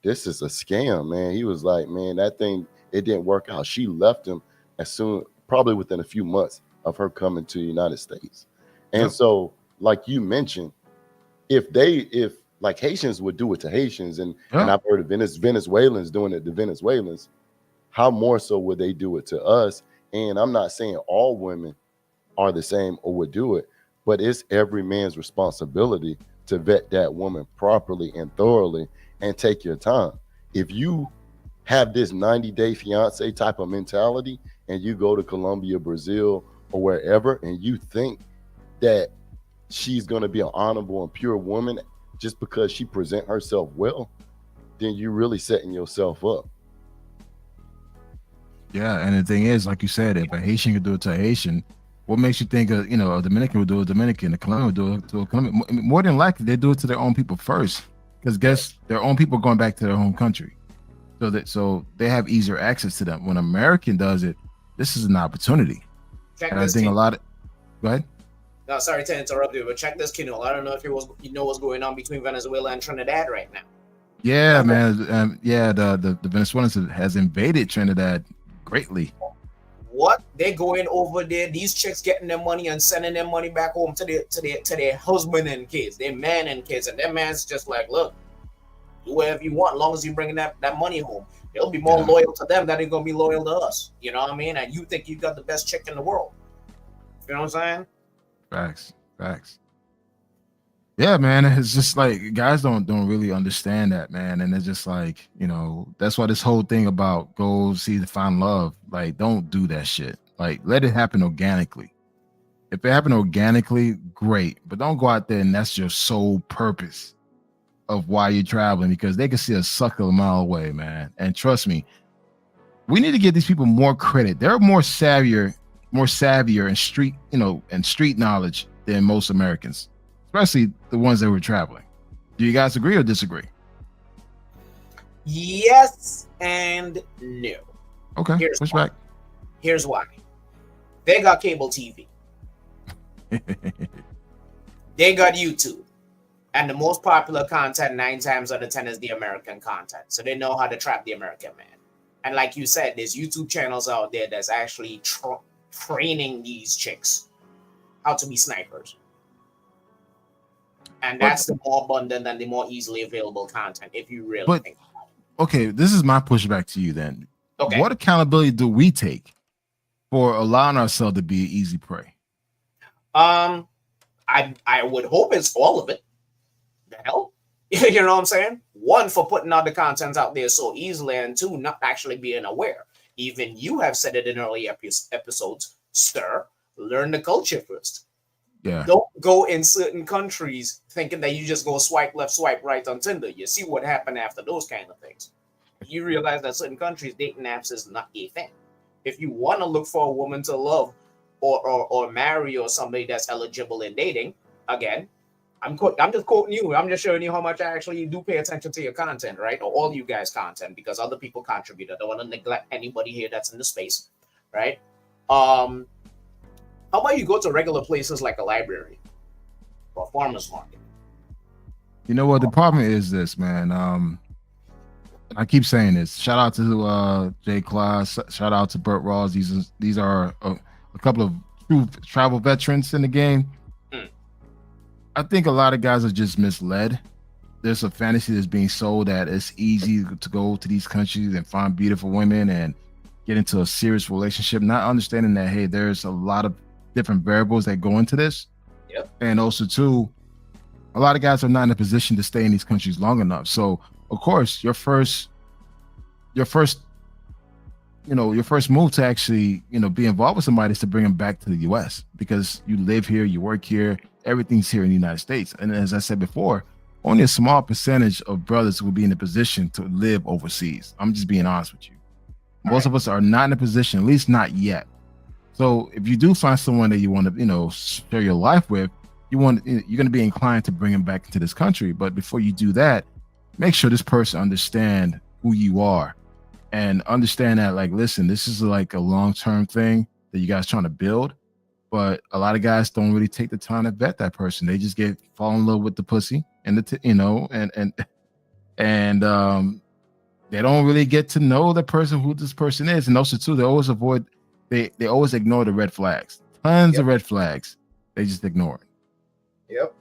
Speaker 3: this is a scam, man. He was like, man, that thing, it didn't work out. She left him probably within a few months of her coming to the United States. And so, like you mentioned, if like Haitians would do it to Haitians, and I've heard of Venezuelans doing it to Venezuelans, how more so would they do it to us? And I'm not saying all women are the same or would do it, but it's every man's responsibility to vet that woman properly and thoroughly and take your time. If you have this 90-day fiance type of mentality and you go to Colombia, Brazil, or wherever, and you think that she's going to be an honorable and pure woman just because she present herself well, then you're really setting yourself up.
Speaker 1: Yeah, and the thing is, like you said, if a Haitian could do it to a Haitian, what makes you think a Dominican would do it to a Dominican, a Colombian would do it to a Colombian? More than likely, they do it to their own people first, because guess their own people going back to their home country, so they have easier access to them. When an American does it, this is an opportunity.
Speaker 2: Check
Speaker 1: and
Speaker 2: this.
Speaker 1: I think a lot of. Go ahead.
Speaker 2: No, sorry to interrupt you, but check this, Kino. I don't know if you know what's going on between Venezuela and Trinidad right now.
Speaker 1: Yeah, man. The Venezuelans has invaded Trinidad greatly.
Speaker 2: What they're going over there, these chicks getting their money and sending their money back home to their husband and kids, their man and kids, and their man's just like, look, do whatever you want, as long as you bringing that money home. They'll be more loyal to them than they're gonna be loyal to us. You know what I mean? And you think you got the best chick in the world. You know what I'm saying?
Speaker 1: Facts. Yeah, man. It's just like guys don't really understand that, man. And it's just like, that's why this whole thing about go see to find love, like, don't do that shit. Like, let it happen organically. If it happened organically, great. But don't go out there and that's your sole purpose of why you're traveling, because they can see a sucker a mile away, man. And trust me, we need to give these people more credit. They're more savvier in street knowledge than most Americans, especially the ones that were traveling. Do you guys agree or disagree?
Speaker 2: Yes and no.
Speaker 1: Okay, push back.
Speaker 2: Here's why. They got cable TV. They got YouTube. And the most popular content 9 times out of 10 is the American content. So they know how to trap the American man. And like you said, there's YouTube channels out there that's actually training these chicks how to be snipers. And that's the more abundant and the more easily available content, if you really think about it.
Speaker 1: Okay, this is my pushback to you then.
Speaker 2: Okay.
Speaker 1: What accountability do we take for allowing ourselves to be easy prey?
Speaker 2: I would hope it's all of it. The hell? You know what I'm saying? 1, for putting out the content out there so easily, and 2, not actually being aware. Even you have said it in early episodes, sir, learn the culture first.
Speaker 1: Yeah.
Speaker 2: Don't go in certain countries thinking that you just go swipe left, swipe right on Tinder. You see what happened after those kind of things. You realize that certain countries, dating apps is not a thing. If you want to look for a woman to love or marry or somebody that's eligible in dating, again, I'm just quoting you. I'm just showing you how much I actually do pay attention to your content, right? Or all you guys' content, because other people contribute. I don't want to neglect anybody here that's in the space, right? How about you go to regular places like a library or a farmer's market?
Speaker 1: You know what the problem is, this man. I keep saying this. Shout out to Jay Claus. Shout out to Burt Rawls. These are a couple of true travel veterans in the game. I think a lot of guys are just misled. There's a fantasy that's being sold that it's easy to go to these countries and find beautiful women and get into a serious relationship, not understanding that, hey, there's a lot of different variables that go into this.
Speaker 2: Yep.
Speaker 1: And also, too, a lot of guys are not in a position to stay in these countries long enough. So, of course, your first move to actually, be involved with somebody is to bring them back to the U.S. because you live here, you work here, everything's here in the United States. And as I said before, only a small percentage of brothers will be in a position to live overseas. I'm just being honest with you. Most of us are not in a position, at least not yet. So if you do find someone that you want to, share your life with, you're going to be inclined to bring them back into this country. But before you do that, make sure this person understand who you are and understand that, like, listen, this is like a long-term thing that you guys trying to build. But a lot of guys don't really take the time to vet that person. They just fall in love with the pussy and and they don't really get to know the person, who this person is. And also too, they always ignore the red flags. Tons of red flags. They just ignore it.
Speaker 2: Yep.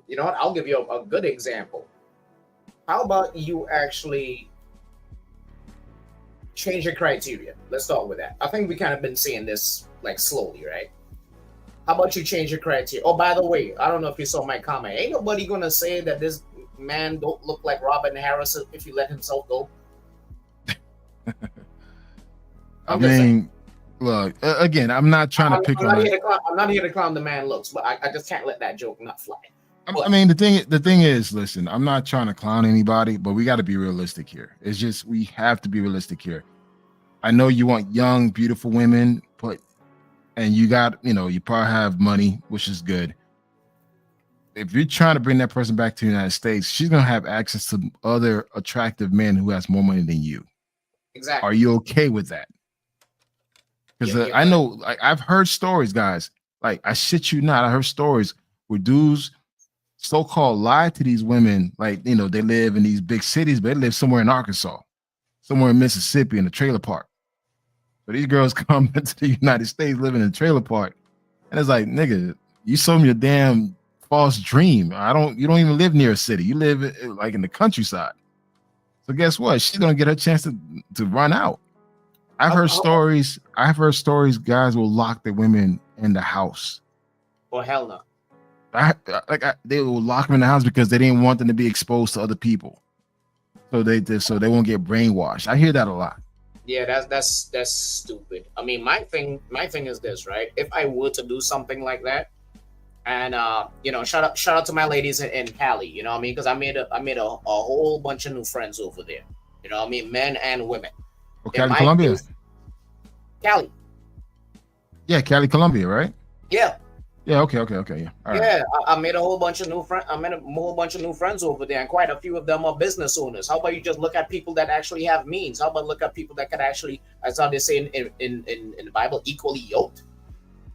Speaker 2: You know what? I'll give you a good example. How about you actually change your criteria? Let's start with that. I think we kind of been seeing this like slowly, right? How about you change your criteria? Oh, by the way, I don't know if you saw my comment. Ain't nobody gonna say that this man don't look like Robin Harris if he let himself go.
Speaker 1: I mean, look, again, I'm not trying to pick on.
Speaker 2: I'm not here to clown the man looks, but I just can't let that joke not fly.
Speaker 1: I mean, the thing is, listen, I'm not trying to clown anybody, but we got to be realistic here. It's just, we have to be realistic here. I know you want young, beautiful women, and you got, you probably have money, which is good. If you're trying to bring that person back to the United States, she's going to have access to other attractive men who has more money than you.
Speaker 2: Exactly.
Speaker 1: Are you okay with that? Because I know, I've heard stories, guys. Like, I shit you not, I heard stories where dudes so-called lie to these women. Like, they live in these big cities, but they live somewhere in Arkansas, somewhere in Mississippi in a trailer park. So these girls come into the United States, living in a trailer park, and it's like, nigga, you sold me a damn false dream. You don't even live near a city. You live like in the countryside. So guess what? She's gonna get her chance to run out. I've heard stories. Guys will lock their women in the house.
Speaker 2: Oh, hell no.
Speaker 1: They will lock them in the house because they didn't want them to be exposed to other people. So they won't get brainwashed. I hear that a lot.
Speaker 2: Yeah, that's stupid. I mean, my thing is this, right? If I were to do something like that, and shout out to my ladies in Cali, you know what I mean? Because I made a whole bunch of new friends over there. You know what I mean? Men and women.
Speaker 1: Cali, Colombia.
Speaker 2: Cali.
Speaker 1: Yeah, Cali, Colombia, right?
Speaker 2: Yeah.
Speaker 1: Yeah. Okay. Yeah. All right.
Speaker 2: Yeah. I made a whole bunch of new friends. I made a whole bunch of new friends over there, and quite a few of them are business owners. How about you just look at people that actually have means? How about look at people that can actually, as how they say in the Bible, equally yoked?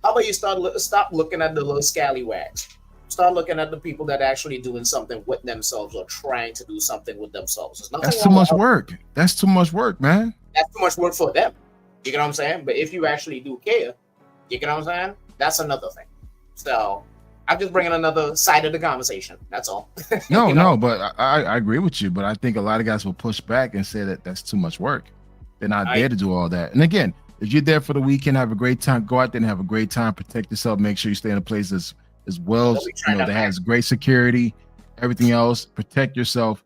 Speaker 2: How about you stop looking at the little scallywags? Start looking at the people that are actually doing something with themselves or trying to do something with themselves.
Speaker 1: That's too much work. That's too much work, man.
Speaker 2: That's too much work for them. You get what I'm saying? But if you actually do care, you get what I'm saying? That's another thing. So I'm just bringing another side of the conversation. That's all.
Speaker 1: No, but I agree with you. But I think a lot of guys will push back and say that that's too much work. They're not there to do all that. And again, if you're there for the weekend, have a great time, go out there and have a great time, protect yourself, make sure you stay in a place as well, that has great security, everything else, protect yourself.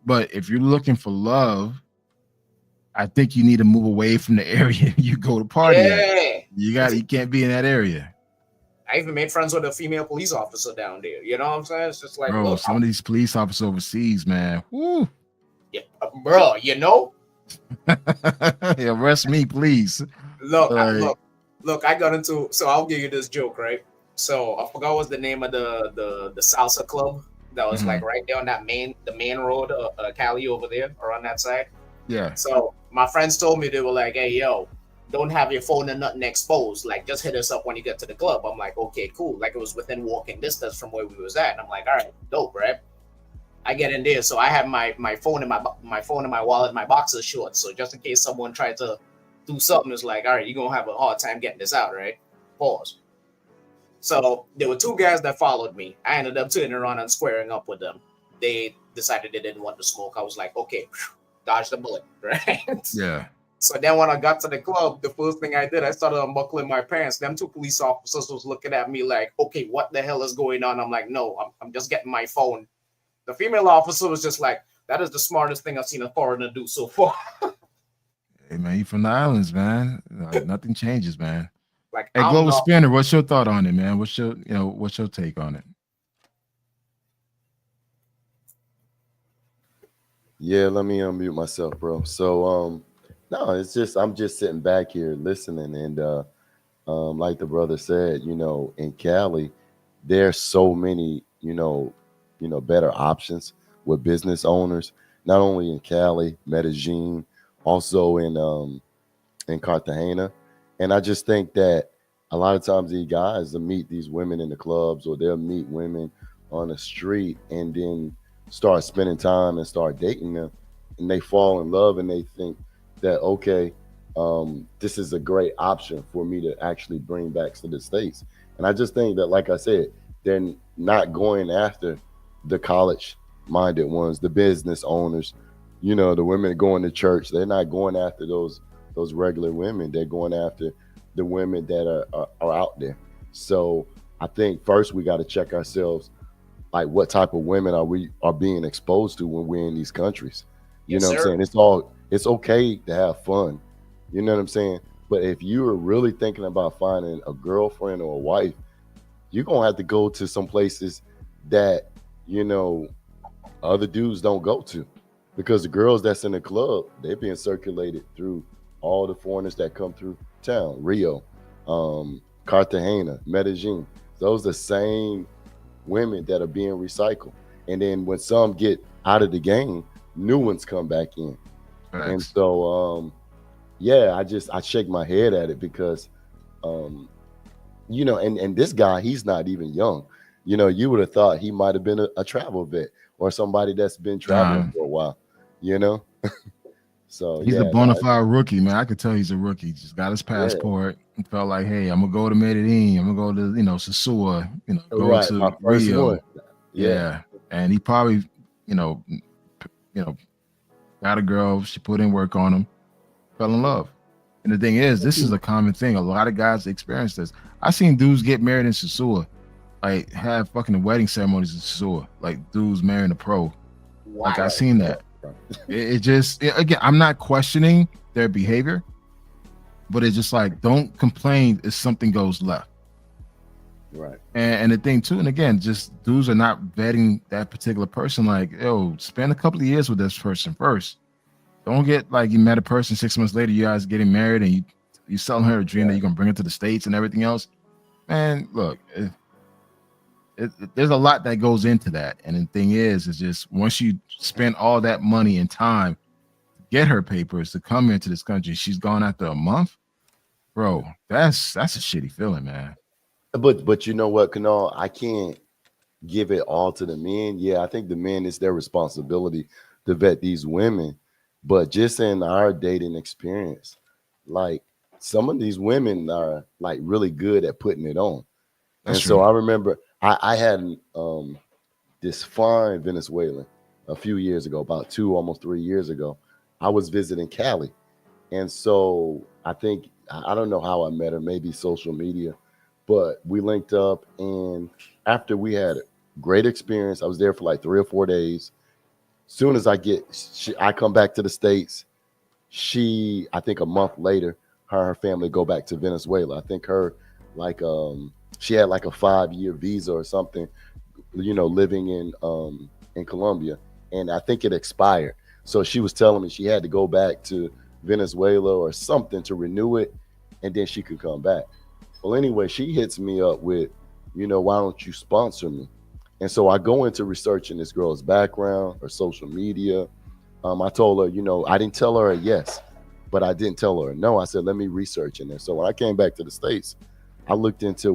Speaker 1: But if you're looking for love, I think you need to move away from the area you go to party at. You can't be in that area.
Speaker 2: I even made friends with a female police officer down there. You know what I'm saying? It's just like,
Speaker 1: bro,
Speaker 2: look,
Speaker 1: some of these police officers overseas, man. Woo.
Speaker 2: Yeah, bro,
Speaker 1: arrest me, please.
Speaker 2: Look, I got into, so I'll give you this joke, right? So I forgot what's the name of the salsa club that was like
Speaker 1: Mhm.
Speaker 2: right there on that the main road, Cali over there or on that side.
Speaker 1: Yeah.
Speaker 2: So my friends told me, they were like, "Hey, yo, don't have your phone and nothing exposed. Like, just hit us up when you get to the club." I'm like, "Okay, cool." Like it was within walking distance from where we was at. And I'm like, "All right, dope, right?" I get in there, so I have my phone in my phone in my wallet, my boxer shorts. So just in case someone tried to do something, it's like, "All right, you're gonna have a hard time getting this out, right?" Pause. So there were two guys that followed me. I ended up turning around and squaring up with them. They decided they didn't want to smoke. I was like, okay, dodge the bullet, right?
Speaker 1: Yeah.
Speaker 2: So then when I got to the club, the first thing I did, I started unbuckling my pants. Them two police officers was looking at me like, okay, what the hell is going on? I'm like, no, I'm just getting my phone. The female officer was just like, that is the smartest thing I've seen a foreigner do so far.
Speaker 1: Hey man, you from the islands, man. Like nothing changes, man.
Speaker 2: Like,
Speaker 1: Hey,
Speaker 2: I'm
Speaker 1: Global
Speaker 2: not.
Speaker 1: Spinner, what's your thought on it, man? What's your take on it?
Speaker 3: Yeah, let me unmute myself, bro. So no, it's just I'm just sitting back here listening, and like the brother said, in Cali, there's so many, better options with business owners, not only in Cali, Medellin, also in Cartagena. And I just think that a lot of times these guys will meet these women in the clubs, or they'll meet women on the street and then start spending time and start dating them. And they fall in love and they think that, okay, this is a great option for me to actually bring back to the States. And I just think that, like I said, they're not going after the college minded ones, the business owners, the women going to church. They're not going after those regular women. They're going after the women that are out there. So I think first we got to check ourselves, like what type of women are being exposed to when we're in these countries. You
Speaker 2: Yes,
Speaker 3: know what I'm
Speaker 2: sir.
Speaker 3: saying? It's okay to have fun. You know what I'm saying? But if you are really thinking about finding a girlfriend or a wife, you're gonna have to go to some places that you know other dudes don't go to, because the girls that's in the club, they're being circulated through all the foreigners that come through town. Rio, Cartagena, Medellin, those are the same women that are being recycled. And then when some get out of the game, new ones come back in. And
Speaker 1: Facts.
Speaker 3: so yeah, I shake my head at it, because um and this guy, he's not even young. You would have thought he might have been a travel vet, or somebody that's been traveling
Speaker 1: Nah,
Speaker 3: for a while, you know? So
Speaker 1: he's a
Speaker 3: yeah,
Speaker 1: bona fide rookie, man. I could tell he's a rookie. Just got his
Speaker 3: yeah,
Speaker 1: passport and felt like, hey, I'm gonna go to Medellin. I'm gonna go to, Sasua, go
Speaker 3: right. My
Speaker 1: to
Speaker 3: first one.
Speaker 1: Rio.
Speaker 3: Yeah.
Speaker 1: Yeah. And he probably, you know, you know, got a girl, she put in work on him, fell in love. And the thing is, this is a common thing. A lot of guys experience this. I seen dudes get married in Sasua, like have fucking wedding ceremonies in Sasua, like dudes marrying a pro. Like I
Speaker 2: Wild.
Speaker 3: Right.
Speaker 1: seen
Speaker 3: Right.
Speaker 1: that.
Speaker 3: Right.
Speaker 1: Again, I'm not questioning their behavior, but it's just like, don't complain if something goes left.
Speaker 3: Right.
Speaker 1: And the thing too, and again, just dudes are not vetting that particular person. Like, yo, spend a couple of years with this person first. Don't get like you met a person 6 months later, you guys getting married, and you selling her a dream that
Speaker 3: Right.
Speaker 1: you're gonna bring her to the States and everything else. Man, look, there's a lot that goes into that. And the thing is just once you spend all that money and time to get her papers to come into this country, she's gone after a month, bro. That's a shitty feeling, man.
Speaker 3: But you know what, Kanal, I can't give it all to the men. Yeah, I think the men, it's their responsibility to vet these women. But just in our dating experience, like, some of these women are like really good at putting it on.
Speaker 1: That's
Speaker 3: And so
Speaker 1: true.
Speaker 3: I remember I had this fine Venezuelan a few years ago, about two, almost 3 years ago. I was visiting Cali. And so I think, I don't know how I met her, maybe social media, but we linked up. And after we had a great experience, I was there for like 3 or 4 days. Soon as I come back to the States, I think a month later, her and her family go back to Venezuela. I think like, she had like a 5-year visa or something, living in Colombia, and I think it expired. So she was telling me she had to go back to Venezuela or something to renew it, and then she could come back. Well, anyway, she hits me up with why don't you sponsor me? And so I go into researching this girl's background, her social media. I told her, I didn't tell her a yes, but I didn't tell her a no. I said, let me research it. And so when I came back to the States, I looked into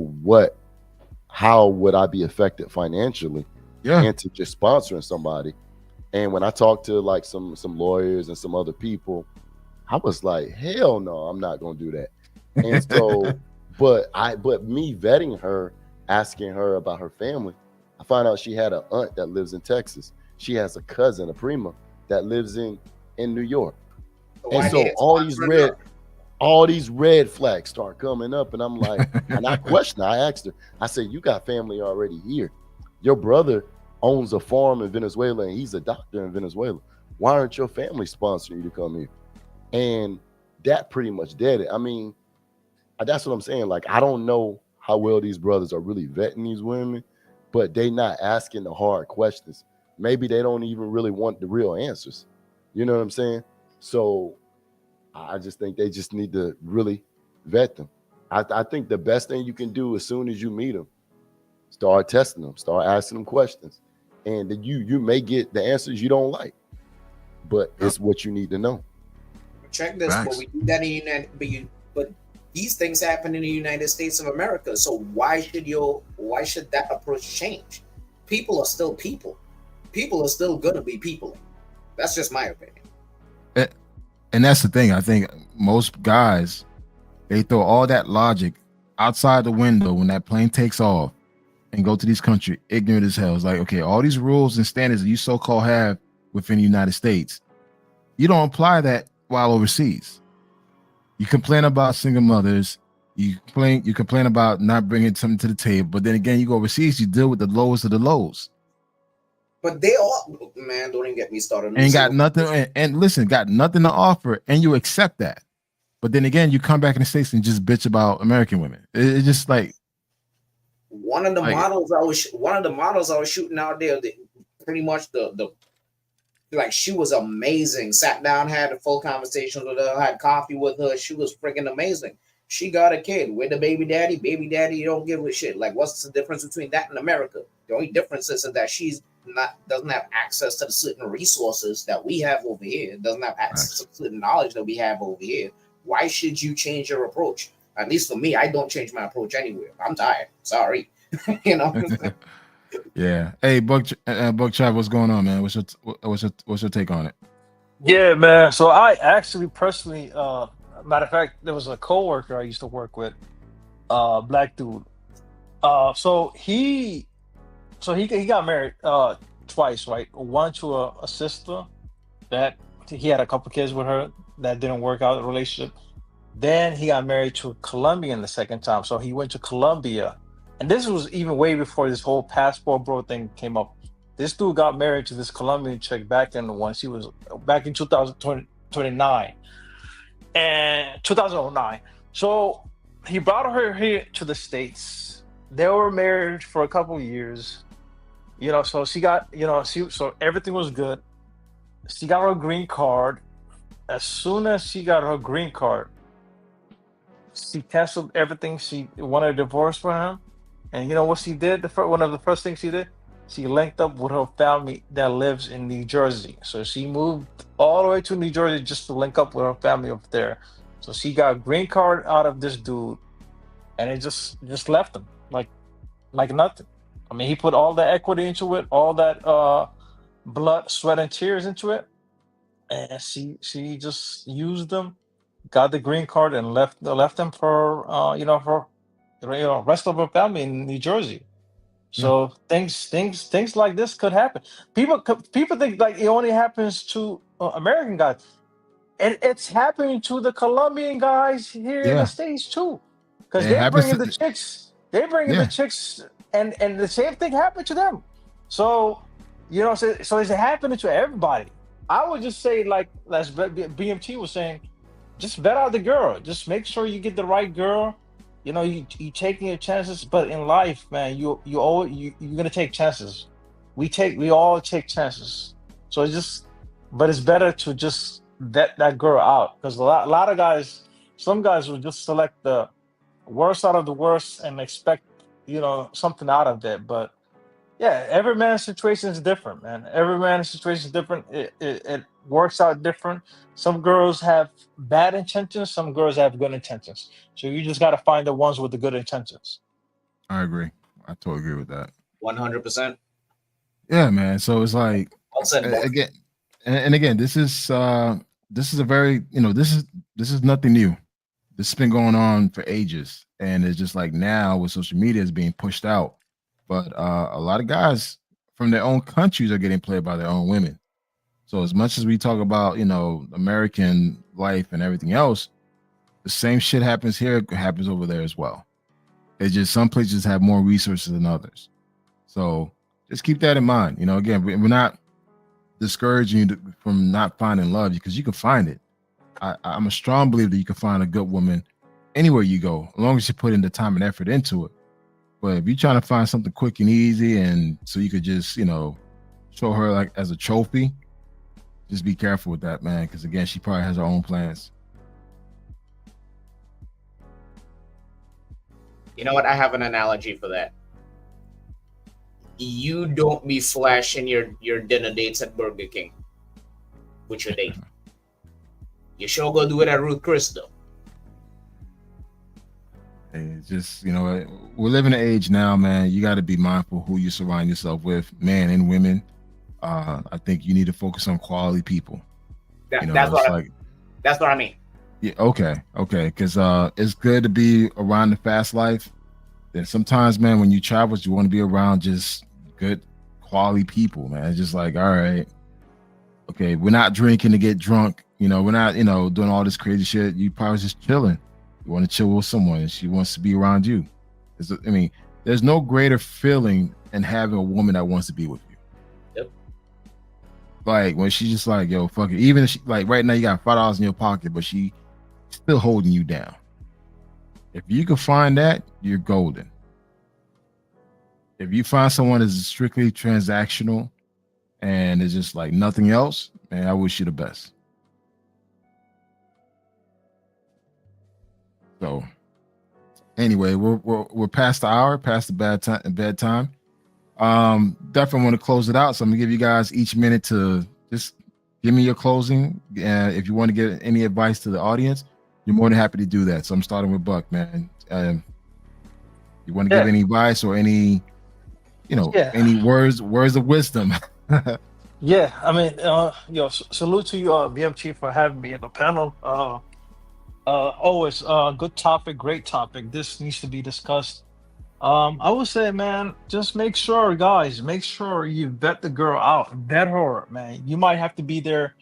Speaker 3: how would I be affected financially
Speaker 1: Yeah.
Speaker 3: into just sponsoring somebody. And when I talked to like some lawyers and some other people, I was like, hell no, I'm not gonna do that. And so, but me vetting her, asking her about her family, I found out she had an aunt that lives in Texas. She has a cousin, a prima, that lives in New York.
Speaker 2: So
Speaker 3: And
Speaker 2: why
Speaker 3: so
Speaker 2: they sponsoring her?
Speaker 3: all these red flags start coming up, and I'm like, and I questioned her. I asked her, I said, you got family already here. Your brother owns a farm in Venezuela and he's a doctor in Venezuela. Why aren't your family sponsoring you to come here? And that pretty much did it. I mean, that's what I'm saying. Like, I don't know how well these brothers are really vetting these women, but they not asking the hard questions. Maybe they don't even really want the real answers. You know what I'm saying? So I just think they just need to really vet them. I think the best thing you can do as soon as you meet them, start testing them, start asking them questions, and then you may get the answers you don't like, but it's what you need to know.
Speaker 2: Check this, but
Speaker 1: Facts.
Speaker 2: we do that in but these things happen in the United States of America. So why should that approach change? People are still people. People are still gonna be people. That's just my opinion.
Speaker 1: Eh, And that's the thing. I think most guys, they throw all that logic outside the window when that plane takes off and go to these countries ignorant as hell. It's like, okay, all these rules and standards that you so-called have within the United States, you don't apply that while overseas. You complain about single mothers. You complain about not bringing something to the table. But then again, you go overseas, you deal with the lowest of the lows.
Speaker 2: But they all, man, don't even get me started.
Speaker 1: And got nothing. And listen, got nothing to offer, and you accept that. But then again, you come back in the States and just bitch about American women. It's just like
Speaker 2: One of the
Speaker 1: Like-
Speaker 2: models I was shooting out there, pretty much the like she was amazing. Sat down, had a full conversation with her, had coffee with her. She was freaking amazing. She got a kid with the baby daddy. Baby daddy don't give a shit. Like, what's the difference between that and America? The only difference is that she's doesn't have access to the certain resources that we have over here. Doesn't have access to certain knowledge that we have over here. Why should you change your approach? At least for me, I don't change my approach anywhere. I'm tired. Sorry, you know.
Speaker 1: yeah. Hey, Buck Trav, what's going on, man? What's your take on it?
Speaker 4: Yeah, man. So I actually personally, matter of fact, there was a coworker I used to work with, black dude. So he got married twice, right? One to a sister that he had a couple kids with her that didn't work out the relationship. Then he got married to a Colombian the second time. So he went to Colombia, and this was even way before this whole passport bro thing came up. This dude got married to this Colombian chick back in back in 2029 and 2009. So he brought her here to the States. They were married for a couple years. So she got, so everything was good. She got her green card. As soon as she got her green card, she canceled everything. She wanted a divorce for him. And you know what she did? One of the first things she did, she linked up with her family that lives in New Jersey. So she moved all the way to New Jersey just to link up with her family up there. So she got a green card out of this dude, and it just left him like nothing. I mean, he put all the equity into it, all that blood, sweat, and tears into it, and she just used them, got the green card, and left them for rest of her family in New Jersey. So things like this could happen. People think like it only happens to American guys. It's happening to the Colombian guys here in the
Speaker 1: Yeah.
Speaker 4: States too, because
Speaker 1: It
Speaker 4: they're
Speaker 1: happens
Speaker 4: bringing
Speaker 1: to-
Speaker 4: the chicks. They're bringing
Speaker 1: Yeah.
Speaker 4: the chicks, and the same thing happened to them. So so it's happening to everybody. I would just say, like as BMT was saying, just vet out the girl. Just make sure you get the right girl. You taking your chances, but in life, man, you're gonna take chances. We all take chances. So but it's better to just vet that girl out, because a lot of guys, some guys will just select the worst out of the worst and expect something out of that. But yeah, every man's situation is different, man. Every man's situation is different. It works out different. Some girls have bad intentions. Some girls have good intentions. So you just got to find the ones with the good intentions.
Speaker 1: I agree. I totally agree with that.
Speaker 2: 100%.
Speaker 1: Yeah, man. So it's like
Speaker 2: Well said, boy.
Speaker 1: again, and again, this is a very this is nothing new. This has been going on for ages, and it's just like now with social media is being pushed out. But a lot of guys from their own countries are getting played by their own women. So as much as we talk about American life and everything else, the same shit happens here, happens over there as well. It's just some places have more resources than others. So just keep that in mind. Again, we're not discouraging you from not finding love because you can find it. I'm a strong believer that you can find a good woman anywhere you go, as long as you put in the time and effort into it. But if you're trying to find something quick and easy, and so you could just, show her like as a trophy, just be careful with that, man. Because again, she probably has her own plans.
Speaker 2: You know what? I have an analogy for that. You don't be flashing your dinner dates at Burger King with your date. You sure go do it at Ruth Chris though.
Speaker 1: It's just, we're living in an age now, man. You got to be mindful who you surround yourself with, men and women. I think you need to focus on quality people.
Speaker 2: That's what I mean.
Speaker 1: Yeah, okay. Because it's good to be around the fast life. Then sometimes, man, when you travel, you want to be around just good quality people, man. It's just like, all right, okay, we're not drinking to get drunk. We're not, doing all this crazy shit. You probably just chilling. You want to chill with someone, and she wants to be around you. There's no greater feeling in having a woman that wants to be with you.
Speaker 2: Yep.
Speaker 1: Like when she's just like, yo, fuck it. Even if she, like right now you got $5 in your pocket, but she still holding you down. If you can find that, you're golden. If you find someone that's strictly transactional and it's just like nothing else, man, I wish you the best. So anyway, we're past the hour, past the bedtime. Definitely want to close it out. So I'm gonna give you guys each minute to just give me your closing. If you want to give any advice to the audience, you're more than happy to do that. So I'm starting with Buck, man. You want to give any advice or any any words of wisdom?
Speaker 4: Yeah, I mean, salute to you, BMT, for having me in the panel. Always good topic, great topic. This needs to be discussed. I would say, man, just make sure you vet the girl out, vet her, man. You might have to be there,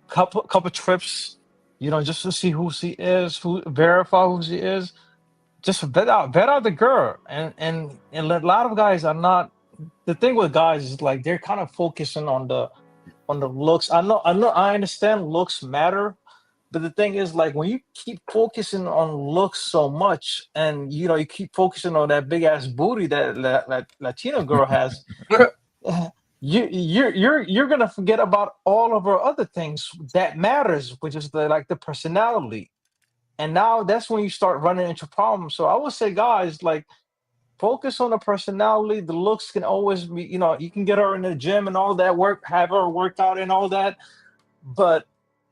Speaker 4: couple trips, just to see who she is, verify who she is. Just vet out the girl, and a lot of guys are not. The thing with guys is like they're kind of focusing on the looks. I understand looks matter. But the thing is, like, when you keep focusing on looks so much, and you keep focusing on that big ass booty that Latino girl has, you're gonna forget about all of her other things that matters, which is the personality. And now that's when you start running into problems. So I would say, guys, like, focus on the personality. The looks can always be, you can get her in the gym and all that have her work out and all that, but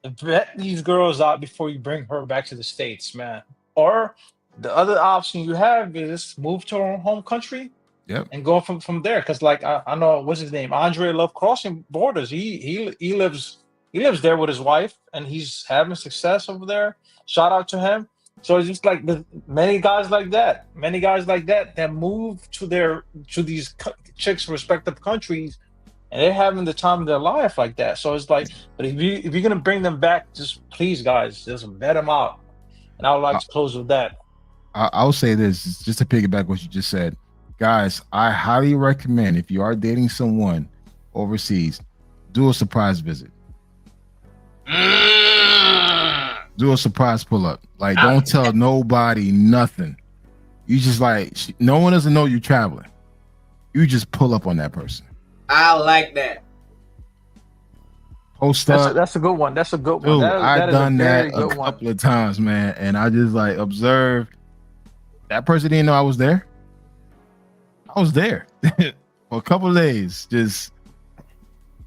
Speaker 4: vet these girls out before you bring her back to the States, man. Or the other option you have is move to her home country.
Speaker 1: Yep.
Speaker 4: And go from there. Because like I know, what's his name? Andre Love crossing borders. He lives there with his wife, and he's having success over there. Shout out to him. So it's just like many guys like that that move to these chicks' respective countries, and they're having the time of their life like that. So it's like, but if you're gonna bring them back, just please, guys, just vet them out. And I would like to close with that.
Speaker 1: I'll say this, just to piggyback what you just said, guys. I highly recommend, if you are dating someone overseas, do a surprise visit. Do a surprise pull up. Like, don't tell nobody nothing. You just no one doesn't know you're traveling. You just pull up on that person.
Speaker 2: I like that.
Speaker 1: Post up.
Speaker 4: That's a good one. That's a good one.
Speaker 1: Dude, I've done that a couple of times, man. And I just observe. That person didn't know I was there. I was there for a couple of days. Just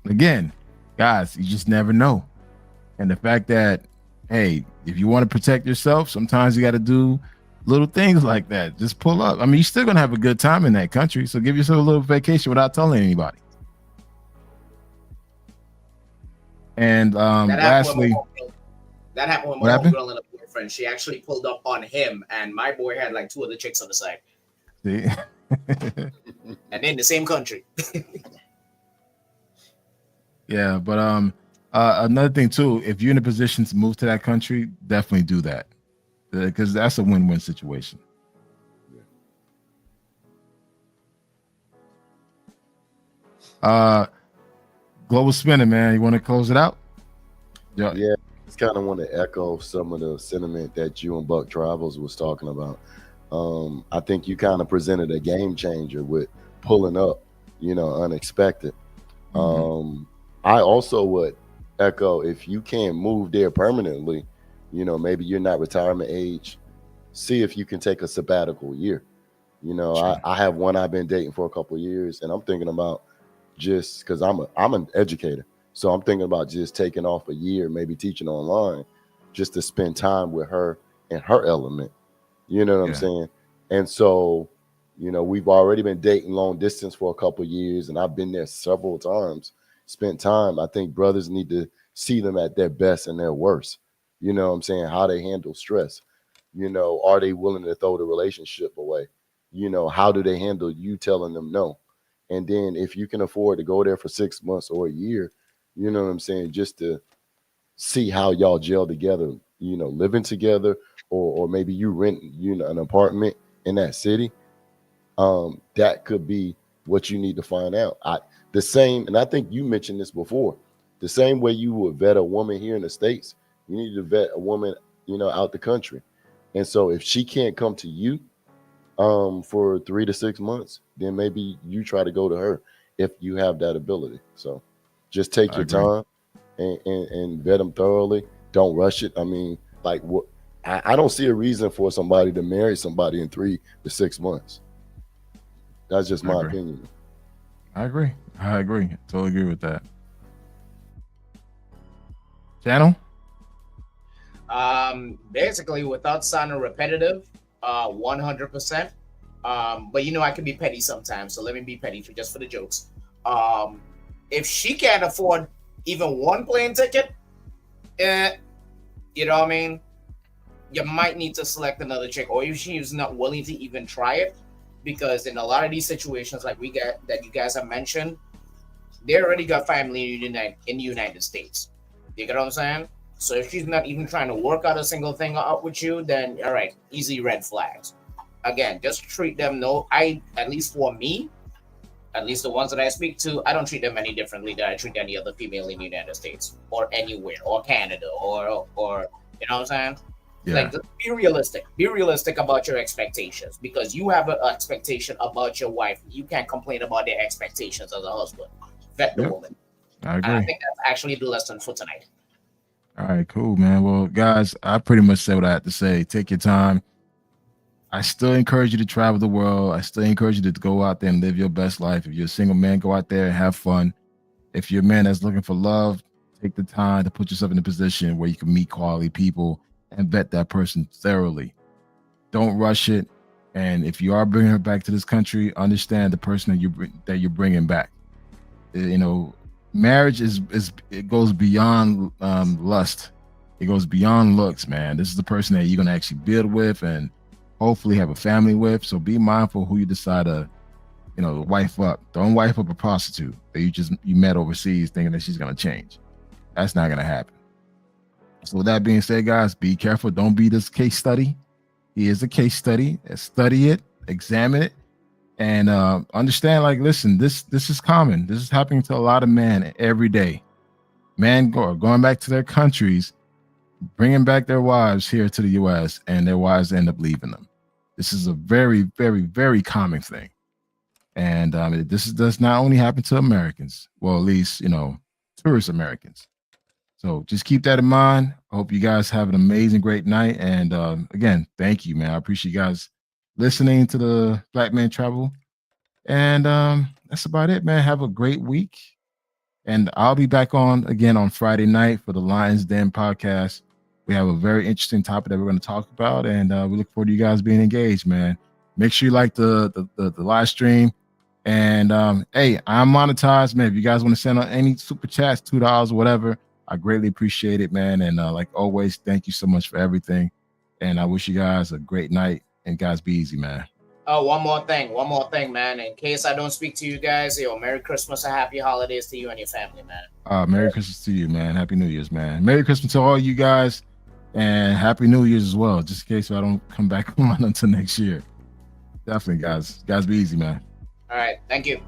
Speaker 1: again, guys, you just never know. And the fact that, hey, if you want to protect yourself, sometimes you got to do little things like that. Just pull up. I mean, you're still gonna have a good time in that country, so give yourself a little vacation without telling anybody. And
Speaker 2: That happened with
Speaker 1: lastly,
Speaker 2: my homegirl. That happened with my
Speaker 1: what happened?
Speaker 2: homegirl and a boyfriend. She actually pulled up on him, and my boy had like two other chicks on the side,
Speaker 1: See?
Speaker 2: and in the same country.
Speaker 1: Yeah, but another thing too, if you're in a position to move to that country, definitely do that because that's a win-win situation. Global spinning, man. You want to close it out?
Speaker 3: Yeah, just kind of want to echo some of the sentiment that you and Buck Travels was talking about. I think you kind of presented a game changer with pulling up, unexpected. I also would echo, if you can't move there permanently, maybe you're not retirement age, see if you can take a sabbatical year.
Speaker 1: Sure.
Speaker 3: I have one I've been dating for a couple of years, and I'm thinking about, just because I'm an educator, so I'm thinking about just taking off a year, maybe teaching online, just to spend time with her and her element. You know what I'm
Speaker 1: Yeah.
Speaker 3: saying? And so, we've already been dating long distance for a couple of years, and I've been there several times, spent time. I think brothers need to see them at their best and their worst. You know what I'm saying? How they handle stress. Are they willing to throw the relationship away? How do they handle you telling them no? And then if you can afford to go there for 6 months or a year, you know what I'm saying, just to see how y'all gel together, living together, or maybe you rent, an apartment in that city. That could be what you need to find out. The same, and I think you mentioned this before, the same way you would vet a woman here in the States, you need to vet a woman, out the country. And so if she can't come to you for 3 to 6 months, then maybe you try to go to her if you have that ability. So just take
Speaker 1: I
Speaker 3: your
Speaker 1: agree.
Speaker 3: time and vet them thoroughly. Don't rush it. I mean, like, what? I don't see a reason for somebody to marry somebody in 3 to 6 months. That's just
Speaker 1: I
Speaker 3: my
Speaker 1: agree.
Speaker 3: opinion.
Speaker 1: I agree. I agree. Totally agree with that. Channel?
Speaker 2: Basically, without sounding repetitive, 100%. But I can be petty sometimes, so let me be petty just for the jokes. If she can't afford even one plane ticket, you know what I mean? You might need to select another chick, or if she's not willing to even try it, because in a lot of these situations, like we got that you guys have mentioned, they already got family in the United States. You get what I'm saying? So if she's not even trying to work out a single thing out with you, then all right, easy red flags. Again, just treat them. No, at least for me, at least the ones that I speak to, I don't treat them any differently than I treat any other female in the United States or anywhere or Canada or you know what I'm saying?
Speaker 1: Yeah.
Speaker 2: Like, just be realistic. Be realistic about your expectations, because you have an expectation about your wife. You can't complain about their expectations as a husband. Vet the
Speaker 1: Yep.
Speaker 2: woman.
Speaker 1: I
Speaker 2: And I
Speaker 1: agree.
Speaker 2: think that's actually the lesson for tonight.
Speaker 1: All right, cool, man. Well, guys, I pretty much said what I had to say. Take your time. I still encourage you to travel the world. I still encourage you to go out there and live your best life. If you're a single man, go out there and have fun. If you're a man that's looking for love, take the time to put yourself in a position where you can meet quality people and vet that person thoroughly. Don't rush it. And if you are bringing her back to this country, understand the person that you're bringing back. Marriage is it goes beyond lust. It goes beyond looks, man. This is the person that you're gonna actually build with and hopefully have a family with. So be mindful who you decide to, wife up. Don't wife up a prostitute that you met overseas thinking that she's gonna change. That's not gonna happen. So with that being said, guys, be careful. Don't be this case study. He is a case study. Study it, examine it, and understand. Like, listen, this is common. This is happening to a lot of men every day. Men going back to their countries, bringing back their wives here to the U.S., and their wives end up leaving them. This is a very, very, very common thing, and this does not only happen to Americans. Well, at least tourist Americans. So just keep that in mind. I hope you guys have an amazing, great night. And again, thank you, man. I appreciate you guys listening to the Black Man Travel. And that's about it, man. Have a great week. And I'll be back on again on Friday night for the Lions Den podcast. We have a very interesting topic that we're going to talk about, and we look forward to you guys being engaged, man. Make sure you like the live stream. And hey, I'm monetized, man. If you guys want to send on any super chats, $2 or whatever, I greatly appreciate it, man. And like always, thank you so much for everything. And I wish you guys a great night. And guys, be easy, man.
Speaker 2: Oh, one more thing, man. In case I don't speak to you guys, Merry Christmas and Happy Holidays to you and your family, man.
Speaker 1: Merry Christmas to you, man. Happy New Year's, man. Merry Christmas to all you guys, and Happy New Year's as well. Just in case I don't come back on until next year. Definitely, guys. Guys, be easy, man.
Speaker 2: All right, thank you.